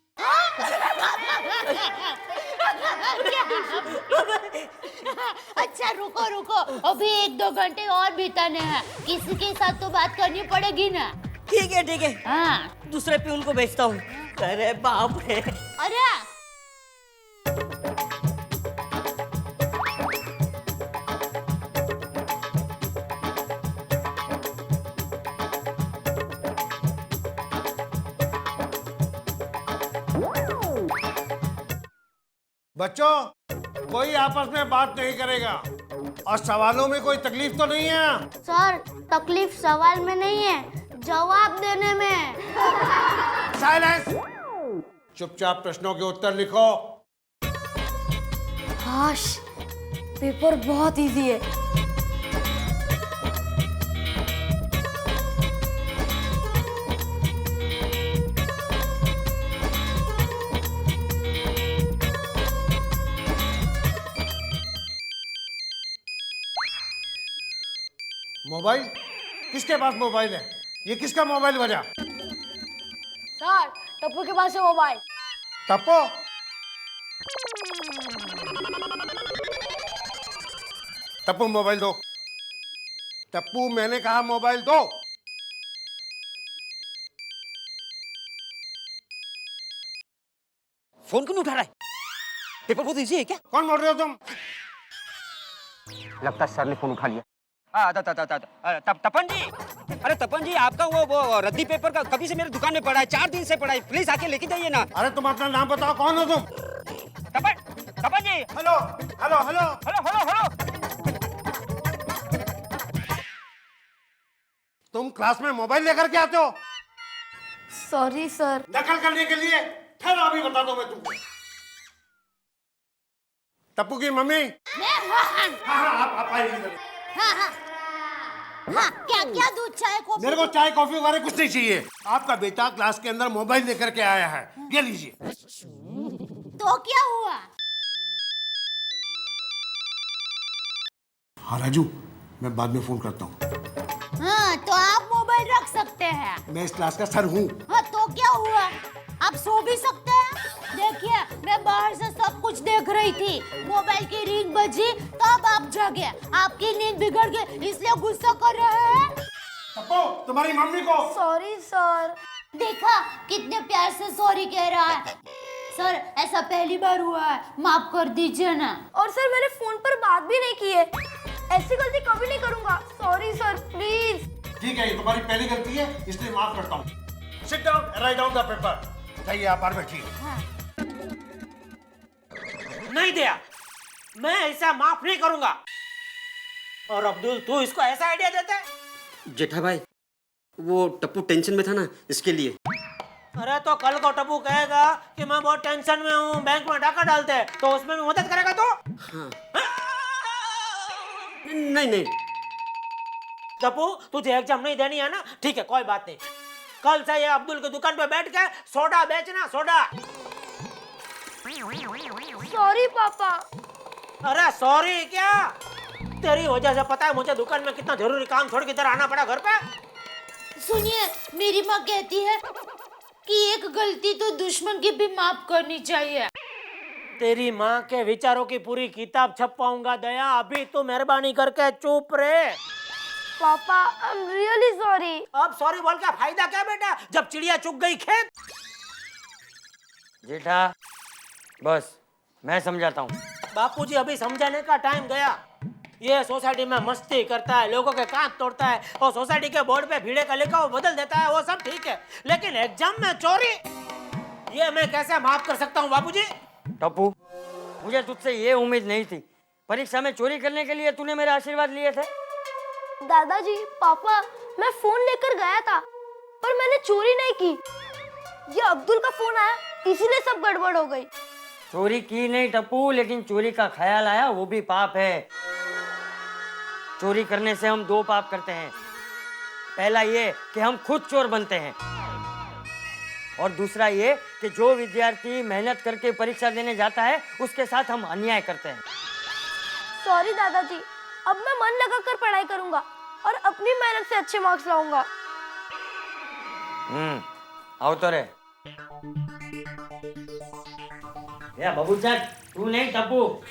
अच्छा रुको रुको, अभी 1-2 घंटे और बिताने हैं, किसी के साथ तो बात करनी पड़ेगी ना। ठीक है ठीक है। हाँ। दूसरे प्यून को भेजता हूँ। अरे बाप रे। अरे बच्चों, कोई आपस में बात नहीं करेगा और सवालों में कोई तकलीफ तो नहीं है? सर, तकलीफ सवाल में नहीं है, जवाब देने में। साइलेंस! चुपचाप प्रश्नों के उत्तर लिखो। हाश, पेपर बहुत इजी है। मोबाइल? किसके पास मोबाइल है? ये किसका मोबाइल बजा? सर, टप्पू के पास है मोबाइल। टप्पू? टप्पू मोबाइल दो। टप्पू, मैंने कहा मोबाइल दो। फोन क्यों नहीं उठा रहा है? पेपर बहुत इजी है क्या? कौन बोल रहे हो तुम? लगता है सर ने फोन उठा लिया। तपन जी, अरे तपन जी, आपका वो रद्दी पेपर का कभी से मेरे दुकान में पड़ा है, 4 दिन से पड़ा है, प्लीज आके लेके जाइए ना। अरे तुम अपना नाम बताओ, कौन हो तुम? Tapan ji. Hello hello hello hello hello hello. तुम क्लास में मोबाइल लेकर के आते हो? Sorry sir. नकल करने के लिए? ठहरो, अभी बता दो मैं तुमको। टप्पू की मम्मी? हाँ, आप आइए इधर। हाँ, क्या क्या दूध चाय कॉफी? मेरे को चाय कॉफी वगैरह कुछ नहीं चाहिए। आपका बेटा क्लास के अंदर मोबाइल लेकर के आया है, ये लीजिए। तो क्या हुआ? हाँ राजू, मैं बाद में फोन करता हूँ। हाँ, तो आप मोबाइल रख सकते हैं। मैं इस क्लास का सर हूँ। हाँ, तो क्या हुआ? आप सो भी सकते हैं। देखिए, मैं बाहर से सब कुछ देख रही थी, मोबाइल की रिंग बजी तब आप जागे, आपकी नींद बिगड़ गई इसलिए गुस्सा कर रहे हैं। टप्पू, तुम्हारी मम्मी को। Sorry sir. देखा कितने प्यार से सॉरी कह रहा है। सर, ऐसा पहली बार हुआ है, माफ कर दीजिए ना। और सर, मैंने फोन पर बात भी नहीं की है, ऐसी गलती कभी नहीं करूंगा। Sorry sir, please. ठीक है, ये तुम्हारी पहली गलती है, इसलिए माफ करता हूँ। Sit down, write down the paper. जाइए, आप बाहर बैठिए। नहीं दिया, मैं ऐसा माफ नहीं करूंगा। और अब्दुल, तू इसको ऐसा आइडिया देता है? जेठा भाई, वो टप्पू टेंशन में था ना, इसके लिए। अरे तो कल को टप्पू कहेगा कि मैं बहुत टेंशन में हूँ, बैंक में डाका डालते हैं, तो उसमें भी मदद करेगा तो? हाँ। नहीं नहीं टप्पू, तुझे एग्जाम नहीं देनी है ना? ठीक है, कोई बात नहीं। कल से ये अब्दुल की दुकान पे बैठ के सोडा बेचना, सोडा। सॉरी पापा। अरे सॉरी क्या? तेरी वजह से पता है मुझे दुकान में कितना जरूरी काम छोड़ के इधर आना पड़ा घर पे। सुनिए, मेरी माँ कहती है कि एक गलती तो दुश्मन की भी माफ करनी चाहिए। तेरी माँ के विचारों की पूरी किताब छपवाऊंगा दया, अभी तू मेहरबानी करके चुप रहे। पापा, आई एम रियली सॉरी। अब सॉरी बोल के फायदा क्या बेटा, जब चिड़िया चुग गई खेत। जेठा, बस मैं समझाता हूँ। बापूजी, अभी समझाने का टाइम गया। ये सोसाइटी में मस्ती करता है, लोगों के कान तोड़ता है, और सोसाइटी के बोर्ड पे भीड़े का लिखा वो बदल देता है, वो सब ठीक है, लेकिन एग्जाम में चोरी, ये मैं कैसे माफ कर सकता हूँ बापूजी? टप्पू, मुझे तुझसे ये उम्मीद नहीं थी। परीक्षा में चोरी करने के लिए तूने मेरे आशीर्वाद लिए थे। दादाजी, पापा, मैं फोन लेकर गया था, पर मैंने चोरी नहीं की। ये अब्दुल का फोन आया, इसीलिए सब गड़बड़ हो गई। चोरी की नहीं टप्पू, लेकिन चोरी का ख्याल आया, वो भी पाप है। चोरी करने से हम दो पाप करते हैं। पहला ये कि हम खुद चोर बनते हैं, और दूसरा ये कि जो विद्यार्थी मेहनत करके परीक्षा देने जाता है उसके साथ हम अन्याय करते हैं। सॉरी दादाजी, अब मैं मन लगाकर पढ़ाई करूंगा और अपनी मेहनत से अच्छे मार्क्स लाऊंगा। आओ तो रे। या बाबू जा, तू नहीं टप्पू।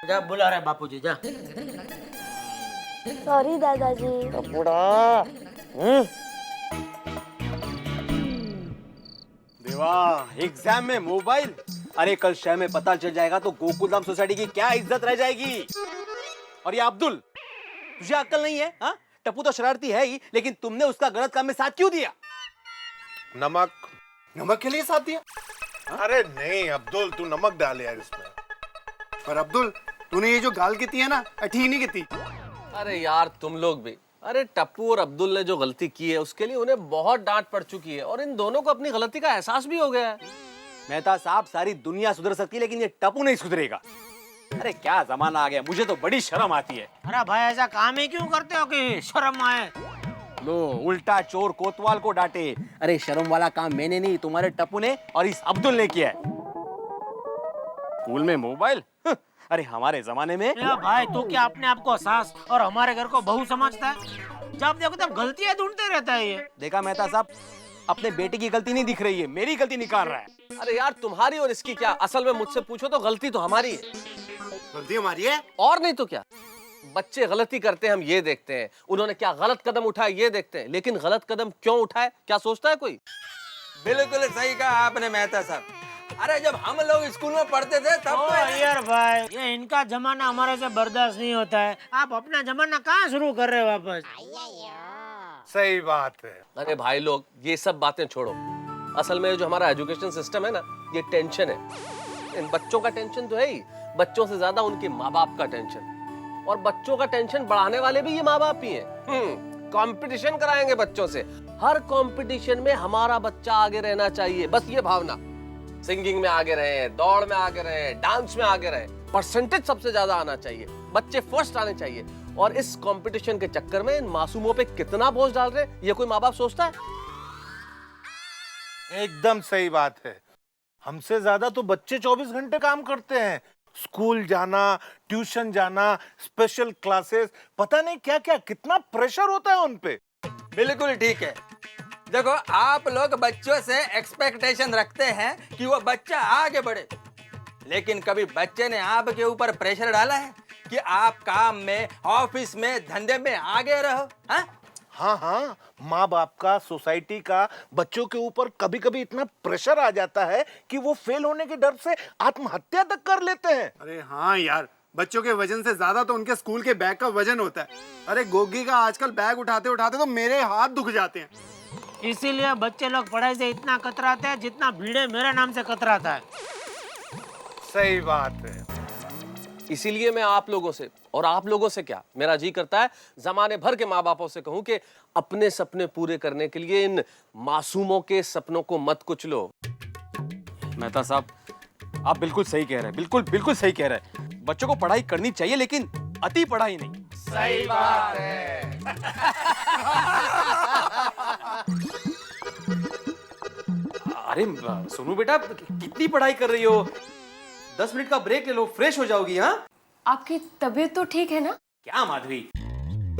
जा बुला रहे बापूजी, जा। सॉरी दादाजी। बुढ़ा। देवा, एग्जाम में मोबाइल? अरे कल शहर में पता चल जाएगा तो गोकुलधाम सोसाइटी की क्या इज्जत रह जाएगी। और ये अब्दुल, तुझे अक्ल नहीं है? हाँ, टप्पू तो शरारती है ही, लेकिन तुमने उसका गलत काम में साथ क्यों दिया? नमक के लिए साथ दिया? अरे नहीं अब्दुल, तू नमक डाल यार इसमें। पर अब्दुल, तूने ये जो गाल की है ना, अठी नहीं की। अरे यार तुम लोग भी, अरे टप्पू और अब्दुल ने जो गलती की है उसके लिए उन्हें बहुत डांट पड़ चुकी है और इन दोनों को अपनी गलती का एहसास भी हो गया है। मेहता साहब, सारी दुनिया सुधर सकती है लेकिन ये टप्पू नहीं सुधरेगा। अरे क्या जमाना आ गया, मुझे तो बड़ी शर्म आती है। अरे भाई, ऐसा काम ही क्यों करते हो कि शर्म आए? लो, उल्टा चोर कोतवाल को डांटे। अरे शर्म वाला काम मैंने नहीं, तुम्हारे टप्पू ने और इस अब्दुल ने किया है। स्कूल में मोबाइल? अरे हमारे जमाने में। भाई, तू क्या अपने आप को सास और हमारे घर को बहू समझता है? जब देखो तब गलतियां ढूंढते रहता है ये। देखा मेहता साहब, अपने बेटे की गलती नहीं दिख रही है, मेरी गलती निकाल रहा है। अरे यार तुम्हारी और इसकी क्या, असल में मुझसे पूछो तो गलती तो हमारी है। गलती हमारी है और नहीं तो क्या। बच्चे गलती करते हैं हम ये देखते हैं, उन्होंने क्या गलत कदम उठाया ये देखते हैं, लेकिन गलत कदम क्यों उठाए क्या सोचता है कोई? बिल्कुल सही कहा आपने मेहता साहब। अरे जब हम लोग स्कूल में पढ़ते थे तब तो यार भाई, ये इनका जमाना हमारे से बर्दाश्त नहीं होता है। आप अपना जमाना कहाँ शुरू कर रहे हो वापस? सही बात है। अरे भाई लोग, ये सब बातें छोड़ो। असल में जो हमारा एजुकेशन सिस्टम है ना, ये टेंशन है। इन बच्चों का टेंशन तो है ही, बच्चों से ज्यादा उनके माँ बाप का टेंशन। और बच्चों का टेंशन बढ़ाने वाले भी ये माँ बाप ही हैं। कंपटीशन कराएंगे बच्चों से, हर कंपटीशन में हमारा बच्चा आगे रहना चाहिए, बस ये भावना। सिंगिंग में आगे रहे, दौड़ में आगे रहे, डांस में आगे रहे, परसेंटेज सबसे ज्यादा आना चाहिए, बच्चे फर्स्ट आने चाहिए। और इस कंपटीशन के चक्कर में इन मासूमों पे कितना बोझ डाल रहे हैं, ये कोई माँ बाप सोचता है? एकदम सही बात है। हमसे ज्यादा तो बच्चे 24 घंटे काम करते हैं। स्कूल जाना, ट्यूशन जाना, स्पेशल क्लासेस, पता नहीं क्या क्या, कितना प्रेशर होता है उन पे। बिल्कुल ठीक है। देखो, आप लोग बच्चों से एक्सपेक्टेशन रखते हैं कि वो बच्चा आगे बढ़े, लेकिन कभी बच्चे ने आपके ऊपर प्रेशर डाला है कि आप काम में, ऑफिस में, धंधे में आगे रहो? हाँ हाँ, माँ बाप का, सोसाइटी का बच्चों के ऊपर कभी कभी इतना प्रेशर आ जाता है कि वो फेल होने के डर से आत्महत्या तक कर लेते हैं। अरे हाँ यार, बच्चों के वजन से ज्यादा तो उनके स्कूल के बैग का वजन होता है। अरे गोगी का आजकल बैग उठाते उठाते तो मेरे हाथ दुख जाते हैं। इसीलिए बच्चे लोग पढ़ाई से इतना कतराते हैं जितना भीड़े मेरे नाम से कतराता है। सही बात है। इसीलिए मैं आप लोगों से, और आप लोगों से क्या, मेरा जी करता है जमाने भर के माँ बापों से कहूं कि अपने सपने पूरे करने के लिए इन मासूमों के सपनों को मत कुचलो। मेहता साहब, आप बिल्कुल सही कह रहे हैं, बिल्कुल बिल्कुल सही कह रहे हैं। बच्चों को पढ़ाई करनी चाहिए, लेकिन अति पढ़ाई नहीं। सही बात है। अरे सोनू बेटा, कितनी पढ़ाई कर रही हो? 10 मिनट का ब्रेक ले लो, फ्रेश हो जाओगी। हाँ, आपकी तबीयत तो ठीक है ना? क्या माधवी,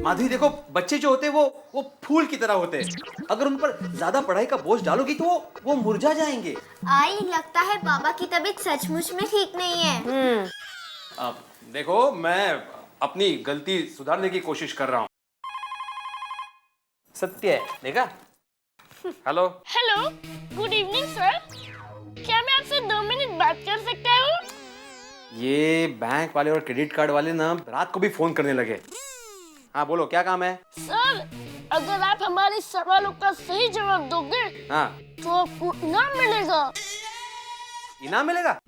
माधवी देखो, बच्चे जो होते हैं वो फूल की तरह होते हैं। अगर उन पर ज्यादा पढ़ाई का बोझ डालोगी तो वो मुरझा जाएंगे। आई, लगता है बाबा की तबीयत सचमुच में ठीक नहीं है। अब देखो, मैं अपनी गलती सुधारने की कोशिश कर रहा हूँ। सत्य है, देखा? Hello hello, good evening sir. क्या मैं आपसे 2 मिनट बात कर सकता हूँ? ये बैंक वाले और क्रेडिट कार्ड वाले ना रात को भी फोन करने लगे। हाँ बोलो, क्या काम है? सर, अगर आप हमारे सवालों का सही जवाब दोगे हाँ, तो आपको इनाम मिलेगा। इनाम मिलेगा?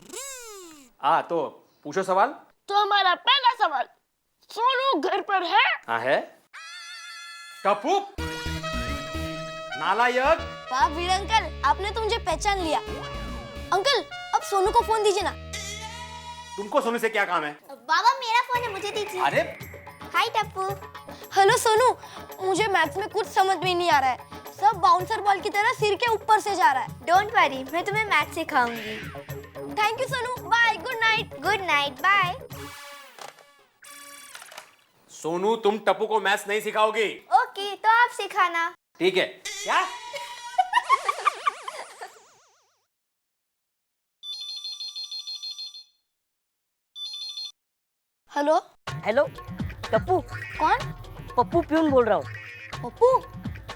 हाँ, तो पूछो सवाल। तो हमारा पहला सवाल, सोनू घर पर है? हाँ है। टप्पू, नालायक, वाह वीर अंकल, आपने तो मुझे पहचान लिया। अंकल अब सोनू को फोन दीजिए ना। तुमको सोनू से क्या काम है? बाबा मेरा फोन है, मुझे दीजिए। अरे हाय टप्पू। हेलो सोनू, मुझे मैथ्स में कुछ समझ में नहीं आ रहा है, सब बाउंसर बॉल की तरह सिर के ऊपर से जा रहा है। डोंट वरी, मैं तुम्हें मैथ्स सिखाऊंगी। Thank you Sonu, bye, good night. Good night, bye. Sonu तुम टप्पू को मैथ्स नहीं सिखाओगी। ओके, तो आप सिखाना। ठीक है। क्या? Hello hello Tappu. कौन? पप्पू प्यून बोल रहा हूँ। पप्पू,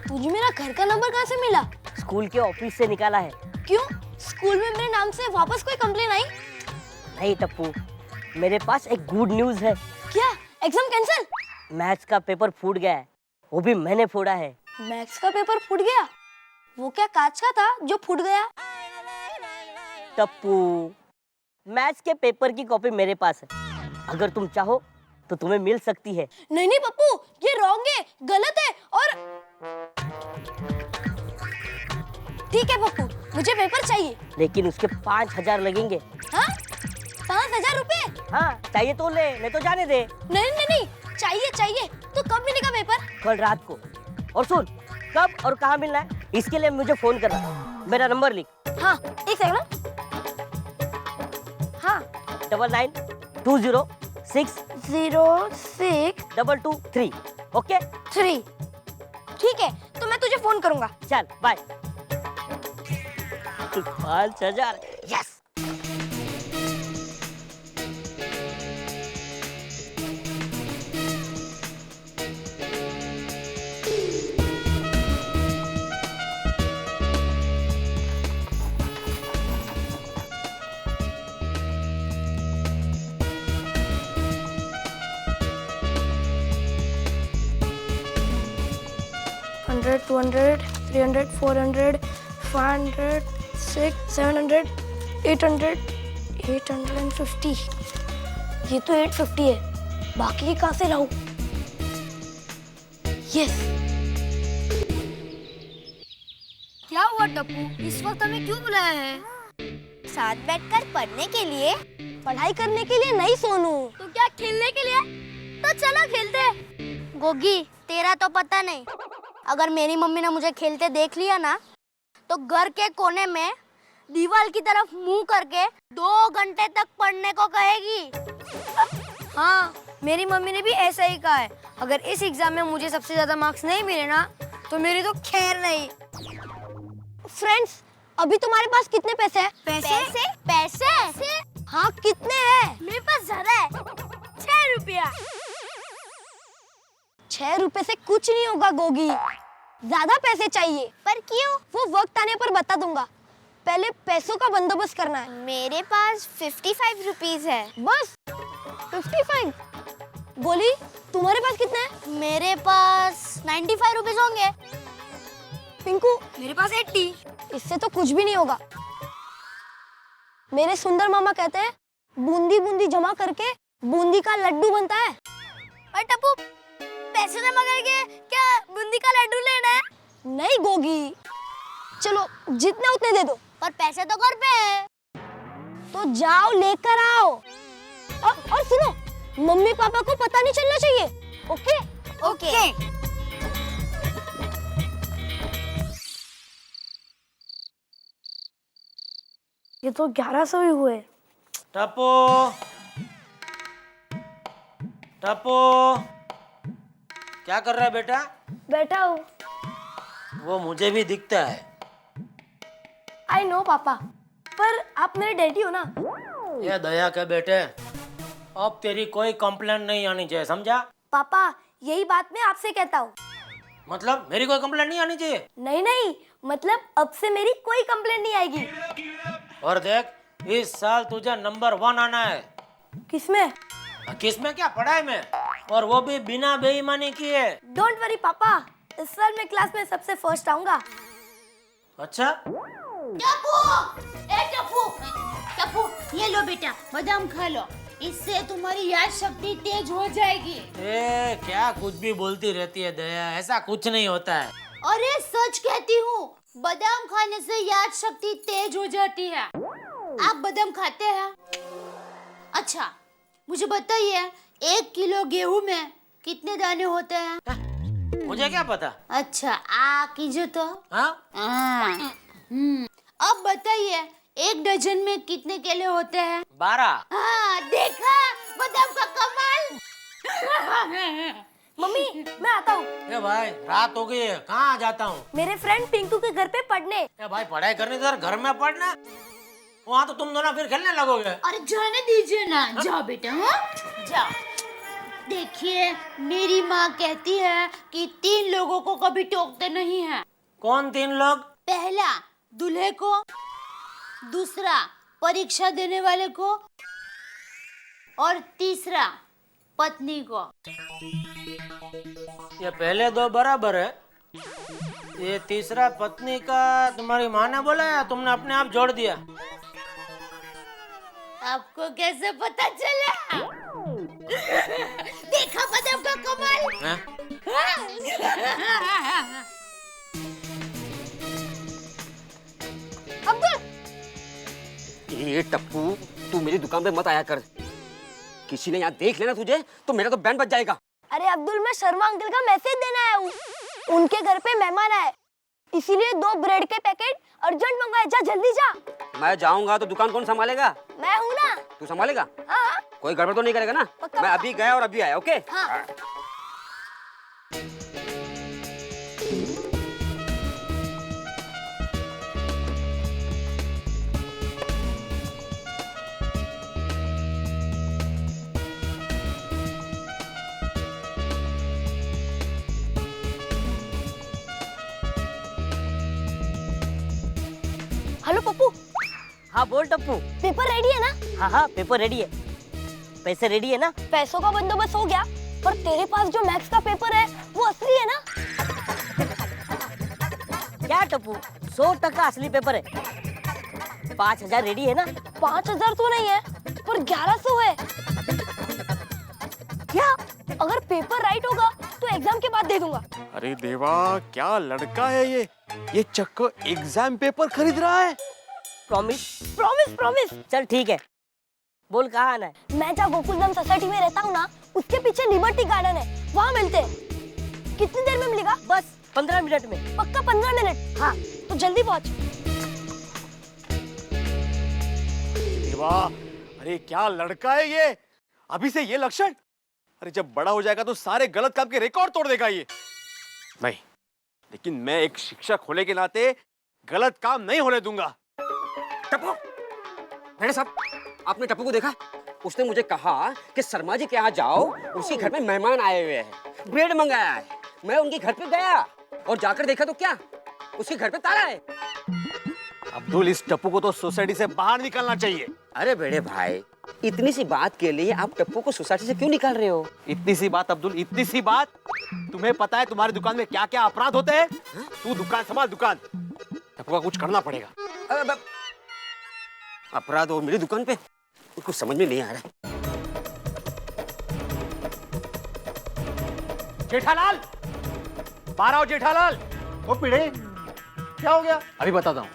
तुझे मेरा घर का नंबर कहाँ से मिला? स्कूल के ऑफिस से निकाला है। क्यों, स्कूल में मेरे नाम से वापस कोई कंप्लेन आई? नहीं टप्पू, मेरे पास एक गुड न्यूज है। क्या, एग्जाम कैंसिल? मैथ्स का पेपर फूट गया है, वो भी मैंने फोड़ा है। मैथ्स का पेपर फूट गया? वो क्या कांच का था जो फूट गया? टप्पू, मैथ्स के पेपर की कॉपी मेरे पास है, अगर तुम चाहो तो तुम्हें मिल सकती है। नहीं नहीं पप्पू, ये रॉन्ग है, गलत है। और ठीक है पप्पू, मुझे पेपर चाहिए। लेकिन उसके 5000 लगेंगे। हाँ? 5000 रुपए? हाँ, चाहिए तो ले, नहीं तो जाने दे। नहीं नहीं नहीं, चाहिए चाहिए। तो कब मिलेगा पेपर? कल रात को। और सुन, कब और कहाँ मिलना है इसके लिए मुझे फोन करना। मेरा नंबर लिख। हाँ, एक सेकंड। हाँ, 99206223। ओके 3। ठीक है, तो मैं तुझे फोन करूंगा। चल बाय। 5000, यस। $100, $200, $300, $400, $500, $600, $700, $800, $850। ये तो 850 है, बाकी कहाँ से लाऊं? यस। क्या हुआ टप्पू, इस वक्त हमें क्यों बुलाया है? साथ बैठकर पढ़ने के लिए। पढ़ाई करने के लिए नहीं सोनू। तो क्या खेलने के लिए? तो चलो खेलते हैं। गोगी, तेरा तो पता नहीं, अगर मेरी मम्मी ने मुझे खेलते देख लिया ना तो घर के कोने में दीवार की तरफ मुंह करके 2 घंटे तक पढ़ने को कहेगी। हाँ, मेरी मम्मी ने भी ऐसा ही कहा है। अगर इस एग्जाम में मुझे सबसे ज्यादा मार्क्स नहीं मिले ना तो मेरी तो खैर नहीं। फ्रेंड्स, अभी तुम्हारे पास कितने पैसे हैं? पैसे? पैसे? हाँ, कितने हैं? मेरे पास ज्यादा है, 6 रुपया। 6 रुपए से कुछ नहीं होगा गोगी, ज्यादा पैसे चाहिए। पर क्यों? वो वक्त आने पर बता दूंगा, पहले पैसों का बंदोबस्त करना है। मेरे पास 55 रुपीस है। बस 55? गोली, तुम्हारे पास कितने हैं? मेरे पास 95 रुपीस होंगे। पिंकू, मेरे पास 80। इससे तो कुछ भी नहीं होगा। मेरे सुंदर मामा कहते हैं बूंदी बूंदी जमा करके बूंदी का लड्डू बनता है। और टप्पू, पैसे जमा करके क्या बूंदी का लड्डू लेना है? नहीं गोगी, चलो जितने उतने दे दो। पर पैसे तो घर पे है। तो जाओ लेकर आओ। और सुनो, मम्मी पापा को पता नहीं चलना चाहिए। ओके? ओके। ये तो 1100 ही हुए। टप्पू, टप्पू, क्या कर रहा है बेटा? बैठा हूँ। वो मुझे भी दिखता है। आई नो पापा, पर आप मेरे डैडी हो ना। ये दया के बेटे, अब तेरी कोई कंप्लेंट नहीं आनी चाहिए, समझा? पापा, यही बात मैं आपसे कहता हूँ। मतलब मेरी कोई कंप्लेंट नहीं आनी चाहिए? नहीं नहीं, मतलब अब से मेरी कोई कंप्लेंट नहीं आएगी। और देख, इस साल तुझे नंबर 1 आना है। किसमें? किसमें क्या, पढ़ाई में, और वो भी बिना बेईमानी किए। डोंट वरी पापा, इस साल मैं क्लास में सबसे फर्स्ट आऊंगा। अच्छा? टप्पू, टप्पू, टप्पू, ये लो बेटा, बादाम खा लो, इससे तुम्हारी याद शक्ति तेज हो जाएगी। क्या कुछ भी बोलती रहती है दया, ऐसा कुछ नहीं होता है। अरे सच कहती हूँ, बादाम खाने से याद शक्ति तेज हो जाती है। आप बादाम खाते हैं? अच्छा, मुझे बताइए 1 किलो गेहूं में कितने दाने होते हैं? मुझे क्या पता? अच्छा, आ कीजिए तो। हाँ? अब बताइए 1 डजन में कितने केले होते हैं? 12। हाँ, देखा बादाम का कमाल। मम्मी मैं आता हूँ। ए भाई रात हो गई है, कहाँ जाता हूँ? मेरे फ्रेंड पिंकू के घर पे पढ़ने। ए भाई पढ़ाई करने तो घर में पढ़ना, वहाँ तो तुम दोनों फिर खेलने लगोगे। अरे जाने दीजिए ना, जाओ बेटा। हाँ जाओ। देखिए मेरी माँ कहती है कि 3 लोगों को कभी टोकते नहीं है। कौन 3 लोग? पहला दूल्हे को, दूसरा परीक्षा देने वाले को, और तीसरा पत्नी को। ये पहले 2 बराबर है, ये तीसरा पत्नी का तुम्हारी माँ ने बोला या तुमने अपने आप जोड़ दिया? आपको कैसे पता चला? देखा बादाम का कमाल। अब्दुल, ये टप्पू तू मेरी दुकान पे मत आया कर। किसी ने यहाँ देख लेना तुझे तो मेरा तो बैंड बज जाएगा। अरे अब्दुल, मैं शर्मा अंकल का मैसेज देने आया हूँ। उनके घर पे मेहमान आए, इसीलिए 2 ब्रेड के पैकेट अर्जेंट मंगवाए। जा जल्दी जा। मैं जाऊंगा तो दुकान कौन संभालेगा? मैं हूँ ना। तू संभालेगा? हाँ। कोई गड़बड़ तो नहीं करेगा ना? मैं अभी गया और अभी आया। ओके? हाँ। हेलो पप्पू। हाँ बोल टप्पू। पेपर रेडी है ना? हाँ हाँ पेपर रेडी है। पैसे रेडी है ना? पैसों का बंदोबस्त हो गया, पर तेरे पास जो मैथ्स का पेपर है वो असली है ना? क्या टप्पू, 100% असली पेपर है। 5000 रेडी है ना? 5000 तो नहीं है, पर 1100 है। क्या? अगर पेपर राइट होगा तो एग्जाम के बाद दे दूंगा। अरे देवा, क्या लड़का है ये चक्कर एग्जाम पेपर खरीद रहा है। प्रॉमिस? Promise promise. चल ठीक है, बोल कहाँ आना है? मैं जहाँ गोकुलधाम सोसाइटी में रहता हूँ ना, उसके पीछे लिबर्टी गार्डन है, वहाँ मिलते हैं। कितनी देर में मिलेगा? बस 15 मिनट में। पक्का 15 मिनट? हाँ तो जल्दी पहुँच। देवा, अरे क्या लड़का है ये। अभी से ये लक्षण? अरे जब बड़ा हो जाएगा तो सारे गलत काम के रिकॉर्ड तोड़ देगा ये। नहीं, लेकिन मैं एक शिक्षक होने के नाते गलत काम नहीं होने दूंगा। टप्पू, मेरे साथ आपने टप्पू को देखा? उसने मुझे कहा कि शर्मा जी के यहाँ जाओ, उसी घर में मेहमान आए हुए हैं, ब्रेड मंगाया है। मैं उनके घर पे गया और जाकर देखा तो क्या, उसके घर पे ताला है। अब्दुल, इस टप्पू को तो सोसाइटी से बाहर निकालना चाहिए। अरे बड़े भाई, इतनी सी बात के लिए आप टप्पू को सोसाइटी से क्यों निकाल रहे हो? इतनी सी बात अब्दुल, इतनी सी बात? तुम्हें पता है तुम्हारी दुकान में क्या क्या अपराध होते हैं? तू दुकान संभाल, दुकान। टप्पू का कुछ करना पड़ेगा। अपराध हो मेरी दुकान पे? कुछ समझ में नहीं आ रहा। जेठालाल, बाहर आओ जेठालाल। ओ पिड़े, क्या हो गया? अभी बताता हूँ।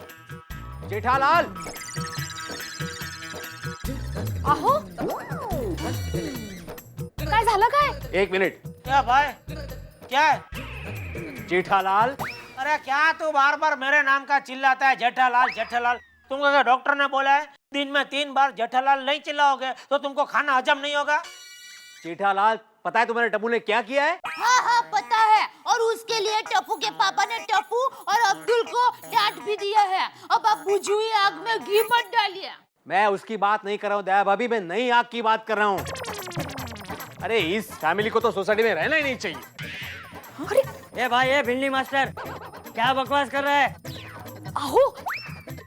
जेठालाल, आहो, काय झालं काय? 1 मिनट। क्या भाई, क्या है? जेठालाल। अरे क्या तू बार बार मेरे नाम का चिल्लाता है? जेठालाल जेठालाल। तुमको क्या डॉक्टर ने बोला है दिन में 3 बार जेठालाल नहीं चिल्लाओगे तो तुमको खाना हजम नहीं होगा? जेठालाल, पता है तुम्हारे टप्पू ने क्या किया है? हाँ हाँ पता है, और उसके लिए टप्पू के पापा ने टप्पू और अब्दुल को डांट भी दिया है। अब आप बुझी हुई आग में घी मत डालिए। मैं उसकी बात नहीं कर रहा हूँ दया भाभी, मैं नई आग की बात कर रहा हूँ। अरे इस फैमिली को तो सोसाइटी में रहना ही नहीं चाहिए। ए भाई, ए भिंडी मास्टर, क्या बकवास कर रहा है? आहो,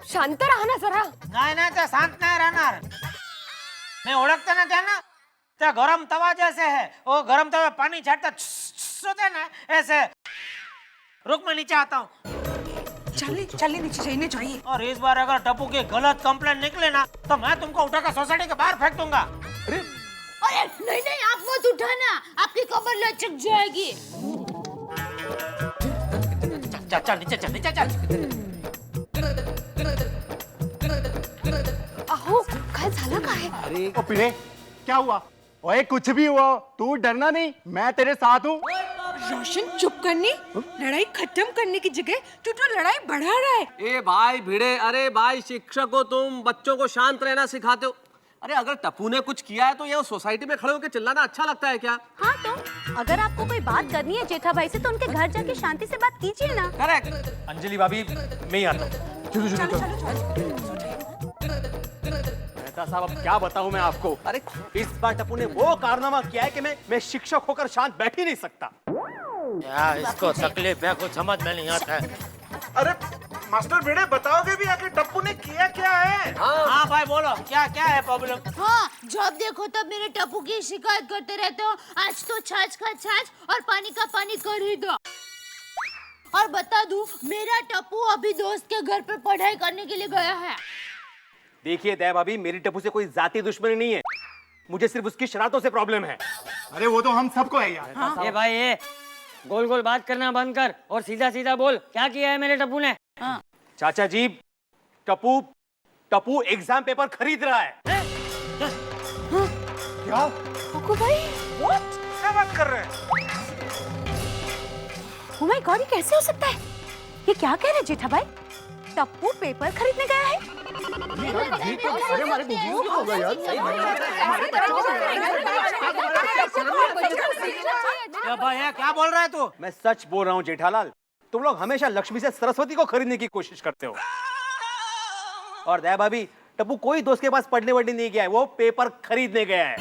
शांत रहा ना जरा। नाही नाही, ते शांत नाही राहणार। मैं ओळखते ना त्यांना, त्या गरम तवा जैसे है, वो गरम तवा पानी छाटता होते ना ऐसे। रुक, मैं नीचे आता हूँ। चलिए नीचे जाइए जाइए। और इस बार अगर टप्पू की गलत कंप्लेंट निकले ना तो मैं तुमको उठाकर सोसाइटी के बाहर फेंक दूंगा। अरे नहीं नहीं, आप मत उठाना, आपकी कमर लचक जाएगी। चल चल नीचे चल नीचे चल। अहो काय झालं काय? अरे ओ पिले, क्या हुआ? ओए कुछ भी हुआ तू डरना नहीं, मैं तेरे साथ हूँ। रोशन चुप करनी, लड़ाई खत्म करने की जगह तू तो लड़ाई बढ़ा रहा है। ए भाई भिड़े, अरे भाई शिक्षक हो तुम, बच्चों को शांत रहना सिखाते हो। अरे अगर टप्पू ने कुछ किया है तो ये सोसाइटी में खड़े होकर चिल्लाना अच्छा लगता है क्या? हाँ तो अगर आपको कोई बात करनी है जेठा भाई से तो उनके घर जाके शांति से बात कीजिए ना। करेक्ट। अंजलि भाभी, मैं ही आता हूँ। चलो। मेहता साहब, अब क्या बताऊं मैं आपको? अरे इस बार टप्पू ने वो कारनामा किया है कि मैं शिक्षक होकर शांत बैठ ही नहीं सकता। क्या इसको तकलीफ है, कुछ समझ में नहीं आता है। अरे मास्टर भिड़े, बताओगे भी आखिर टप्पू ने किया क्या है? हाँ भाई बोलो, क्या क्या है प्रॉब्लम? हाँ, जब देखो तब मेरे टप्पू की शिकायत करते रहते हो। आज तो छाछ का छाछ और पानी का पानी कर ही दो। और बता दूं, मेरा टप्पू अभी दोस्त के घर पे पढ़ाई करने के लिए गया है। देखिए दया भाभी, मेरी टप्पू से कोई जाति दुश्मनी नहीं है, मुझे सिर्फ उसकी शरारतों से प्रॉब्लम है। अरे वो तो हम सबको है यार। ये भाई ये गोल गोल बात करना बंद कर और सीधा सीधा बोल, क्या किया है मेरे टप्पू ने? चाचा जी, टप्पू एग्जाम पेपर खरीद रहा है। क्या? भाई क्या बात कर रहे हैं? ओह माय गॉड, ये कैसे हो सकता है? ये क्या कह रहे हैं जेठा भाई? टप्पू पेपर खरीदने गया है? अरे हमारे बुजुर्ग को होगा यार। भाई क्या बोल रहा है तू? मैं सच बोल रहा हूँ जेठालाल, तुम लोग हमेशा लक्ष्मी से सरस्वती को खरीदने की कोशिश करते हो। और दया भाभी, टप्पू कोई दोस्त के पास पढ़ने वढ़ने नहीं गया है, वो पेपर खरीदने गया है।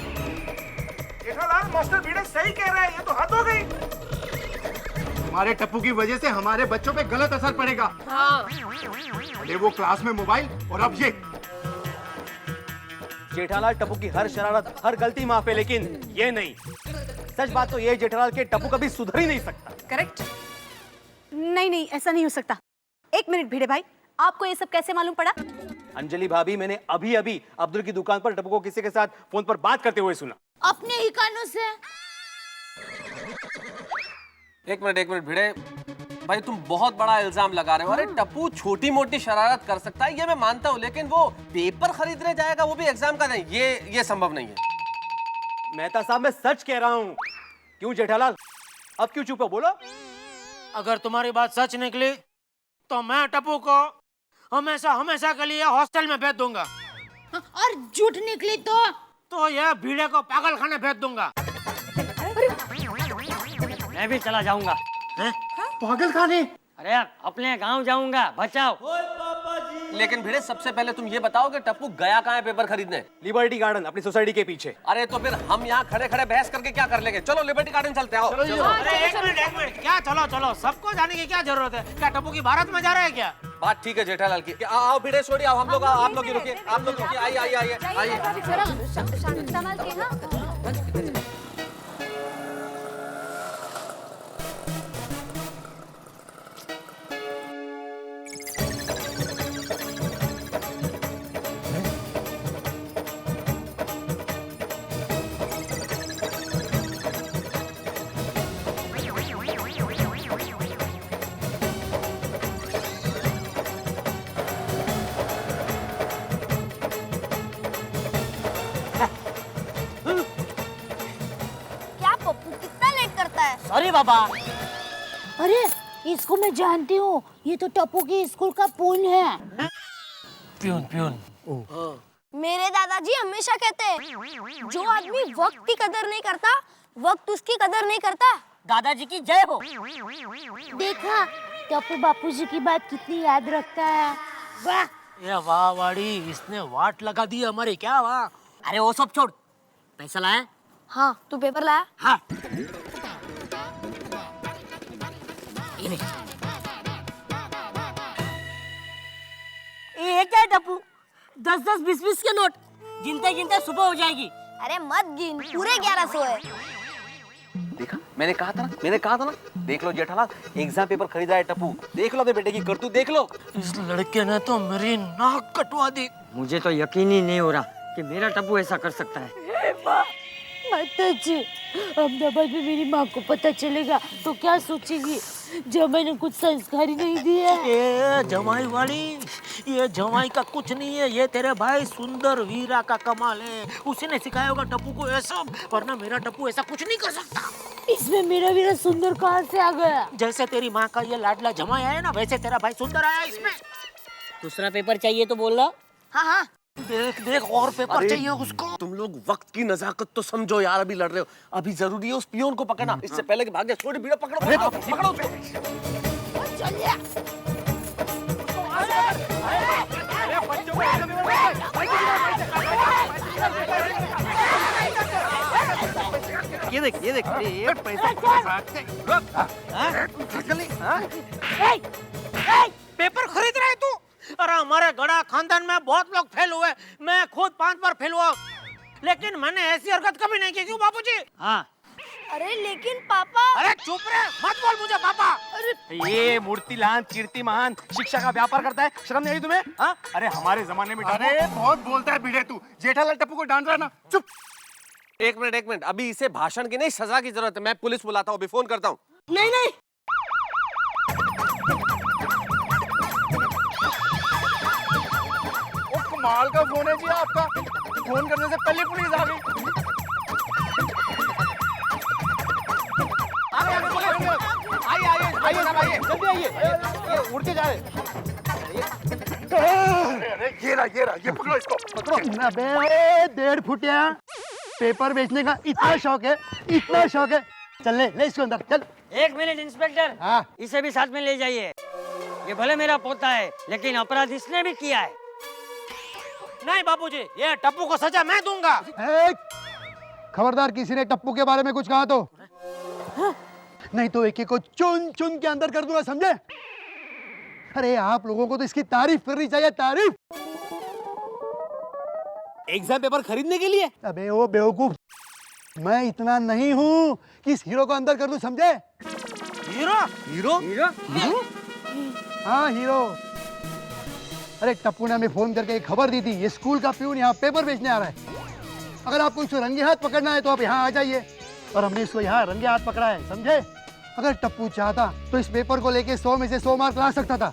जेठालाल, मास्टर भिड़े सही कह रहा है, ये तो हद हो गई। हमारे टप्पू की वजह से हमारे बच्चों पे गलत असर पड़ेगा। हाँ। अरे वो क्लास में मोबाइल और अब ये। जेठालाल, टप्पू की हर शरारत, हर गलती माफ है, लेकिन ये नहीं। सच बात तो ये है जेठालाल के टप्पू कभी सुधर ही नहीं सकता। करेक्ट। नहीं, ऐसा नहीं हो सकता। एक मिनट भिड़े भाई, आपको ये सब कैसे मालूम पड़ा? अंजलि भाभी, मैंने अभी अभी अब्दुल की दुकान पर टप्पू को किसी के साथ फोन पर बात करते हुए सुना। अपने ही कानों से। एक मिनट भिड़े भाई, तुम बहुत बड़ा इल्जाम लगा रहे हो। अरे टप्पू छोटी मोटी शरारत कर सकता है, ये मैं मानता हूँ, लेकिन वो पेपर खरीदने जाएगा, वो भी एग्जाम का नहीं, ये संभव नहीं है। मेहता साहब, मैं सच कह रहा हूँ। क्यों जेठालाल, अब क्यों चुप हो? बोलो। अगर तुम्हारी बात सच निकली तो मैं टप्पू को हमेशा के लिए हॉस्टल में भेज दूंगा। और झूठ निकली तो यह भीड़े को पागल खाने भेज दूंगा। मैं भी चला जाऊंगा। पागल खाने? अरे यार, अपने गांव जाऊंगा, बचाओ। लेकिन भिड़े, सबसे पहले तुम ये बताओ कि टप्पू गया कहाँ है पेपर खरीदने? लिबर्टी गार्डन, अपनी सोसाइटी के पीछे। अरे तो फिर हम यहाँ खड़े खड़े बहस करके क्या कर लेंगे? चलो लिबर्टी गार्डन चलते हैं। अरे एक मिनट, क्या चलो, सबको जाने की क्या जरूरत है? क्या टप्पू की भारत में जा रहा है क्या? बात ठीक है जेठालाल की। आओ भिड़े, छोड़िए, आओ, आप लोग रुकिए, आइए। संभाल के ना। सॉरी बाबा। अरे इसको मैं जानती हूँ, ये तो टप्पू की स्कूल का पूल है। प्यून। मेरे दादाजी हमेशा कहते हैं, जो आदमी वक्त की कदर नहीं करता, वक्त उसकी कदर नहीं करता। दादाजी की जय हो। देखा, टप्पू बापूजी की बात कितनी याद रखता है। वाह, ये वाह वाड़ी, इसने वाट लगा दी हमारी। क्या वाह। अरे वो सब छोड़, पैसा लाया? हाँ, तू पेपर लाया? हाँ। ये क्या है टप्पू? 10-10, 20-20 के नोट गिनते गिनते सुबह हो जाएगी। अरे मत गिन, पूरे 1100 है। देखा, मैंने कहा था ना। देख लो जेठालाल, एग्जाम पेपर खरीदा है टप्पू। देख लो अपने बेटे की करतूत, देख लो। इस लड़के ने तो मेरी नाक कटवा दी। मुझे तो यकीन ही नहीं हो रहा कि मेरा टप्पू ऐसा कर सकता है। माताजी, अहमदाबाद में मेरी माँ को पता चलेगा तो क्या सोचेगी जब मैंने कुछ संस्कार ही नहीं दिया। ये जमाई वाली, ये जमाई का कुछ नहीं है, ये तेरे भाई सुंदर वीरा का कमाल है। उसी ने सिखाया होगा टप्पू को ऐसा, वरना मेरा टप्पू ऐसा कुछ नहीं कर सकता। इसमें मेरा वीरा सुंदर कहाँ से आ गया? जैसे तेरी माँ का ये लाडला जमाई आया ना, वैसे तेरा भाई सुंदर आया इसमें। दूसरा पेपर चाहिए तो बोल रहा। हाँ हाँ, देख देख और पेपर चाहिए उसको। तुम लोग वक्त की नजाकत तो समझो यार, अभी लड़ रहे हो, अभी जरूरी है उस पियोन को पकड़ना, इससे पहले कि भाग जाए। छोटे भीड़ो पकड़ो, पकड़ो ये देख ये पैसा पेपर खरीद रहा है तू? अरे हमारे गड़ा खानदान में बहुत लोग फेल हुए, मैं खुद 5 बार फेल हुआ, लेकिन मैंने ऐसी हरकत कभी नहीं की। क्यों बाबूजी? हाँ। अरे लेकिन पापा। अरे चुप रहे, मत बोल मुझे पापा। ये मूर्तिलाल कीर्तिमान शिक्षा का व्यापार करता है, शर्म नहीं आई तुम्हें? हाँ? अरे हमारे जमाने में अरे बहुत बोलता है भिड़े तू। जेठालाल टप्पू को डांट रहा ना, चुप। एक मिनट, अभी इसे भाषण की नहीं सजा की जरूरत है। मैं पुलिस बुलाता हूँ, अभी फोन करता हूँ। नहीं नहीं, कमाल का फोन है जी आपका, फोन करने से पहले पुलिस आ गई। आइए जल्दी आइए, ये उड़ के जा रहे। ये पकड़ो इसको, पकड़ो। अबे 1.5 फुटिया, पेपर बेचने का इतना शौक है, इतना शौक है। चल ले इसको अंदर, चल। 1 मिनट इंस्पेक्टर, हाँ। इसे भी साथ में ले जाइए। ये भले मेरा पोता है, लेकिन अपराध इसने भी किया है। नहीं बाबूजी, ये टप्पू को सजा मैं दूंगा। खबरदार किसी ने टप्पू के बारे में कुछ कहा तो नहीं तो एक को चुन चुन के अंदर कर दूंगा, समझे? अरे आप लोगों को तो इसकी तारीफ करनी चाहिए, तारीफ। एग्जाम पेपर खरीदने के लिए? अबे ओ बेवकूफ, मैं इतना नहीं हूँ कि इस हीरो को अंदर कर दूं, समझे? हीरो? हीरो? हीरो? हाँ हीरो। अरे टप्पू ने हमें फोन करके एक खबर दी थी, ये स्कूल का प्यून यहाँ पेपर बेचने आ रहा है। अगर आपको इसको रंगे हाथ पकड़ना है तो आप यहाँ आ जाइए। और हमने इसको यहाँ रंगे हाथ पकड़ा है, समझे? अगर टप्पू चाहता तो इस पेपर को लेके 100 में से 100 मार्क ला सकता था,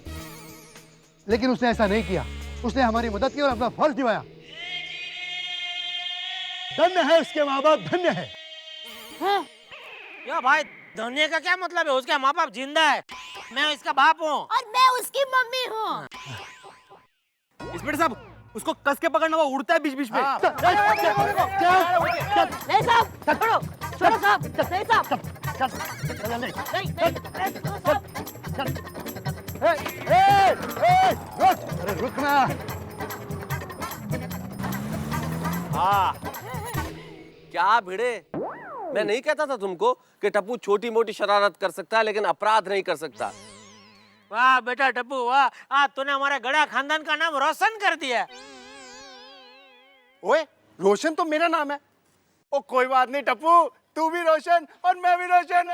लेकिन उसने ऐसा नहीं किया। उसने हमारी मदद की और अपना फर्ज निभाया। धन्य है उसके माँ बाप, धन्य है। या भाई, धन्य का क्या मतलब है? उसके माँ बाप जिंदा है, मैं इसका बाप हूँ और मैं उसकी मम्मी हूँ। इंस्पेक्टर साहब, उसको कस के पकड़ना, वो उड़ता है बीच बीच में। नहीं साहब, छोड़ो छोड़ो साहब, नहीं साहब। अरे रुकना। हाँ, क्या भिड़े, मैं नहीं कहता था तुमको कि टप्पू छोटी मोटी शरारत कर सकता है लेकिन अपराध नहीं कर सकता। वाह बेटा टप्पू वाह, आज तूने हमारे गड़ा खानदान का नाम रोशन कर दिया। ओए, रोशन तो मेरा नाम है। ओ कोई बात नहीं टप्पू, तू भी रोशन और मैं भी रोशन।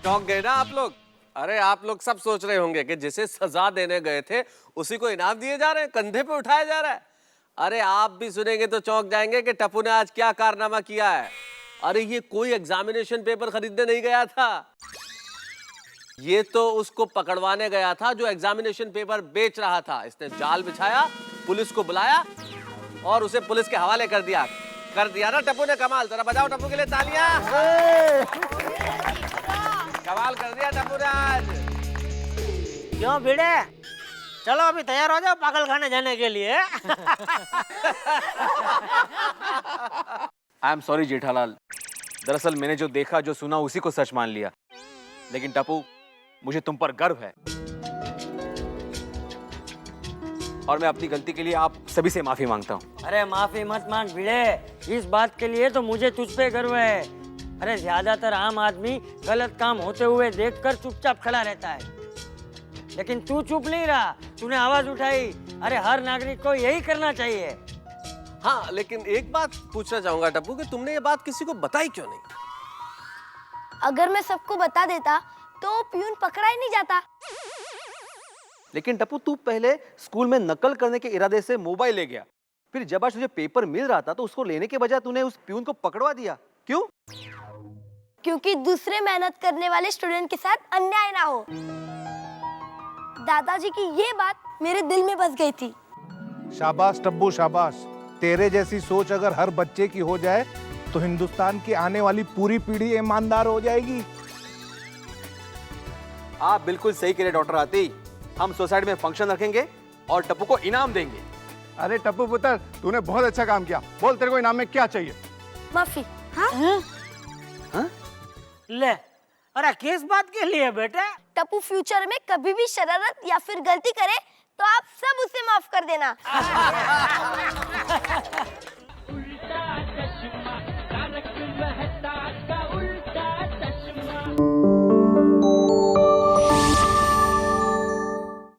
चौंक गए ना आप लोग? अरे आप लोग सब सोच रहे होंगे कि जिसे सजा देने गए थे उसी को इनाम दिए जा रहे हैं, कंधे पे उठाया जा रहा है। अरे आप भी सुनेंगे तो चौंक जाएंगे कि टप्पू ने आज क्या कारनामा किया है। अरे ये कोई एग्जामिनेशन पेपर खरीदने नहीं गया था, ये तो उसको पकड़वाने गया था जो एग्जामिनेशन पेपर बेच रहा था। इसने जाल बिछाया, पुलिस को बुलाया और उसे पुलिस के हवाले कर दिया ना टप्पू ने। कमाल, जरा बजाओ टप्पू के लिए तालियां। कमाल कर दिया टप्पू ने आज। क्यों भिड़े, चलो अभी तैयार हो जाओ पागल खाने जाने के लिए। आई एम सॉरी जेठालाल, दरअसल मैंने जो देखा जो सुना उसी को सच मान लिया। लेकिन टप्पू, मुझे तुम पर गर्व है और मैं अपनी गलती के लिए आप सभी से माफी मांगता हूँ। अरे माफी मत मांग भिड़े, इस बात के लिए तो मुझे तुझ पे गर्व है। अरे ज्यादातर आम आदमी गलत काम होते हुए देखकर चुपचाप खड़ा रहता है, लेकिन तू चुप नहीं रहा, तूने आवाज उठाई। अरे हर नागरिक को यही करना चाहिए। हाँ, लेकिन एक बात पूछना चाहूंगा टप्पू कि तुमने ये बात किसी को बताई क्यों नहीं? अगर मैं सबको बता देता तो प्यून पकड़ा ही नहीं जाता। लेकिन टप्पू तू पहले स्कूल में नकल करने के इरादे से मोबाइल ले गया, फिर जब आज तुझे पेपर मिल रहा था तो उसको लेने के बजाय तूने उस प्यून को पकड़वा दिया, क्यों? क्योंकि दूसरे मेहनत करने वाले स्टूडेंट के साथ अन्याय ना हो। दादाजी की ये बात मेरे दिल में बस गई थी। शाबाश टब्बू शाबाश। तेरे जैसी सोच अगर हर बच्चे की हो जाए तो हिंदुस्तान की आने वाली पूरी पीढ़ी ईमानदार हो जाएगी। आप बिल्कुल सही कह रहे डॉक्टर आती। हम सोसाइटी में फंक्शन रखेंगे और टप्पू को इनाम देंगे। अरे टप्पू पुत्र, तूने बहुत अच्छा काम किया। बोल तेरे को इनाम में क्या चाहिए? माफी। हाँ? ले, अरे किस बात के लिए बेटा? टप्पू फ्यूचर में कभी भी शरारत या फिर गलती करे तो आप सब उसे माफ कर देना।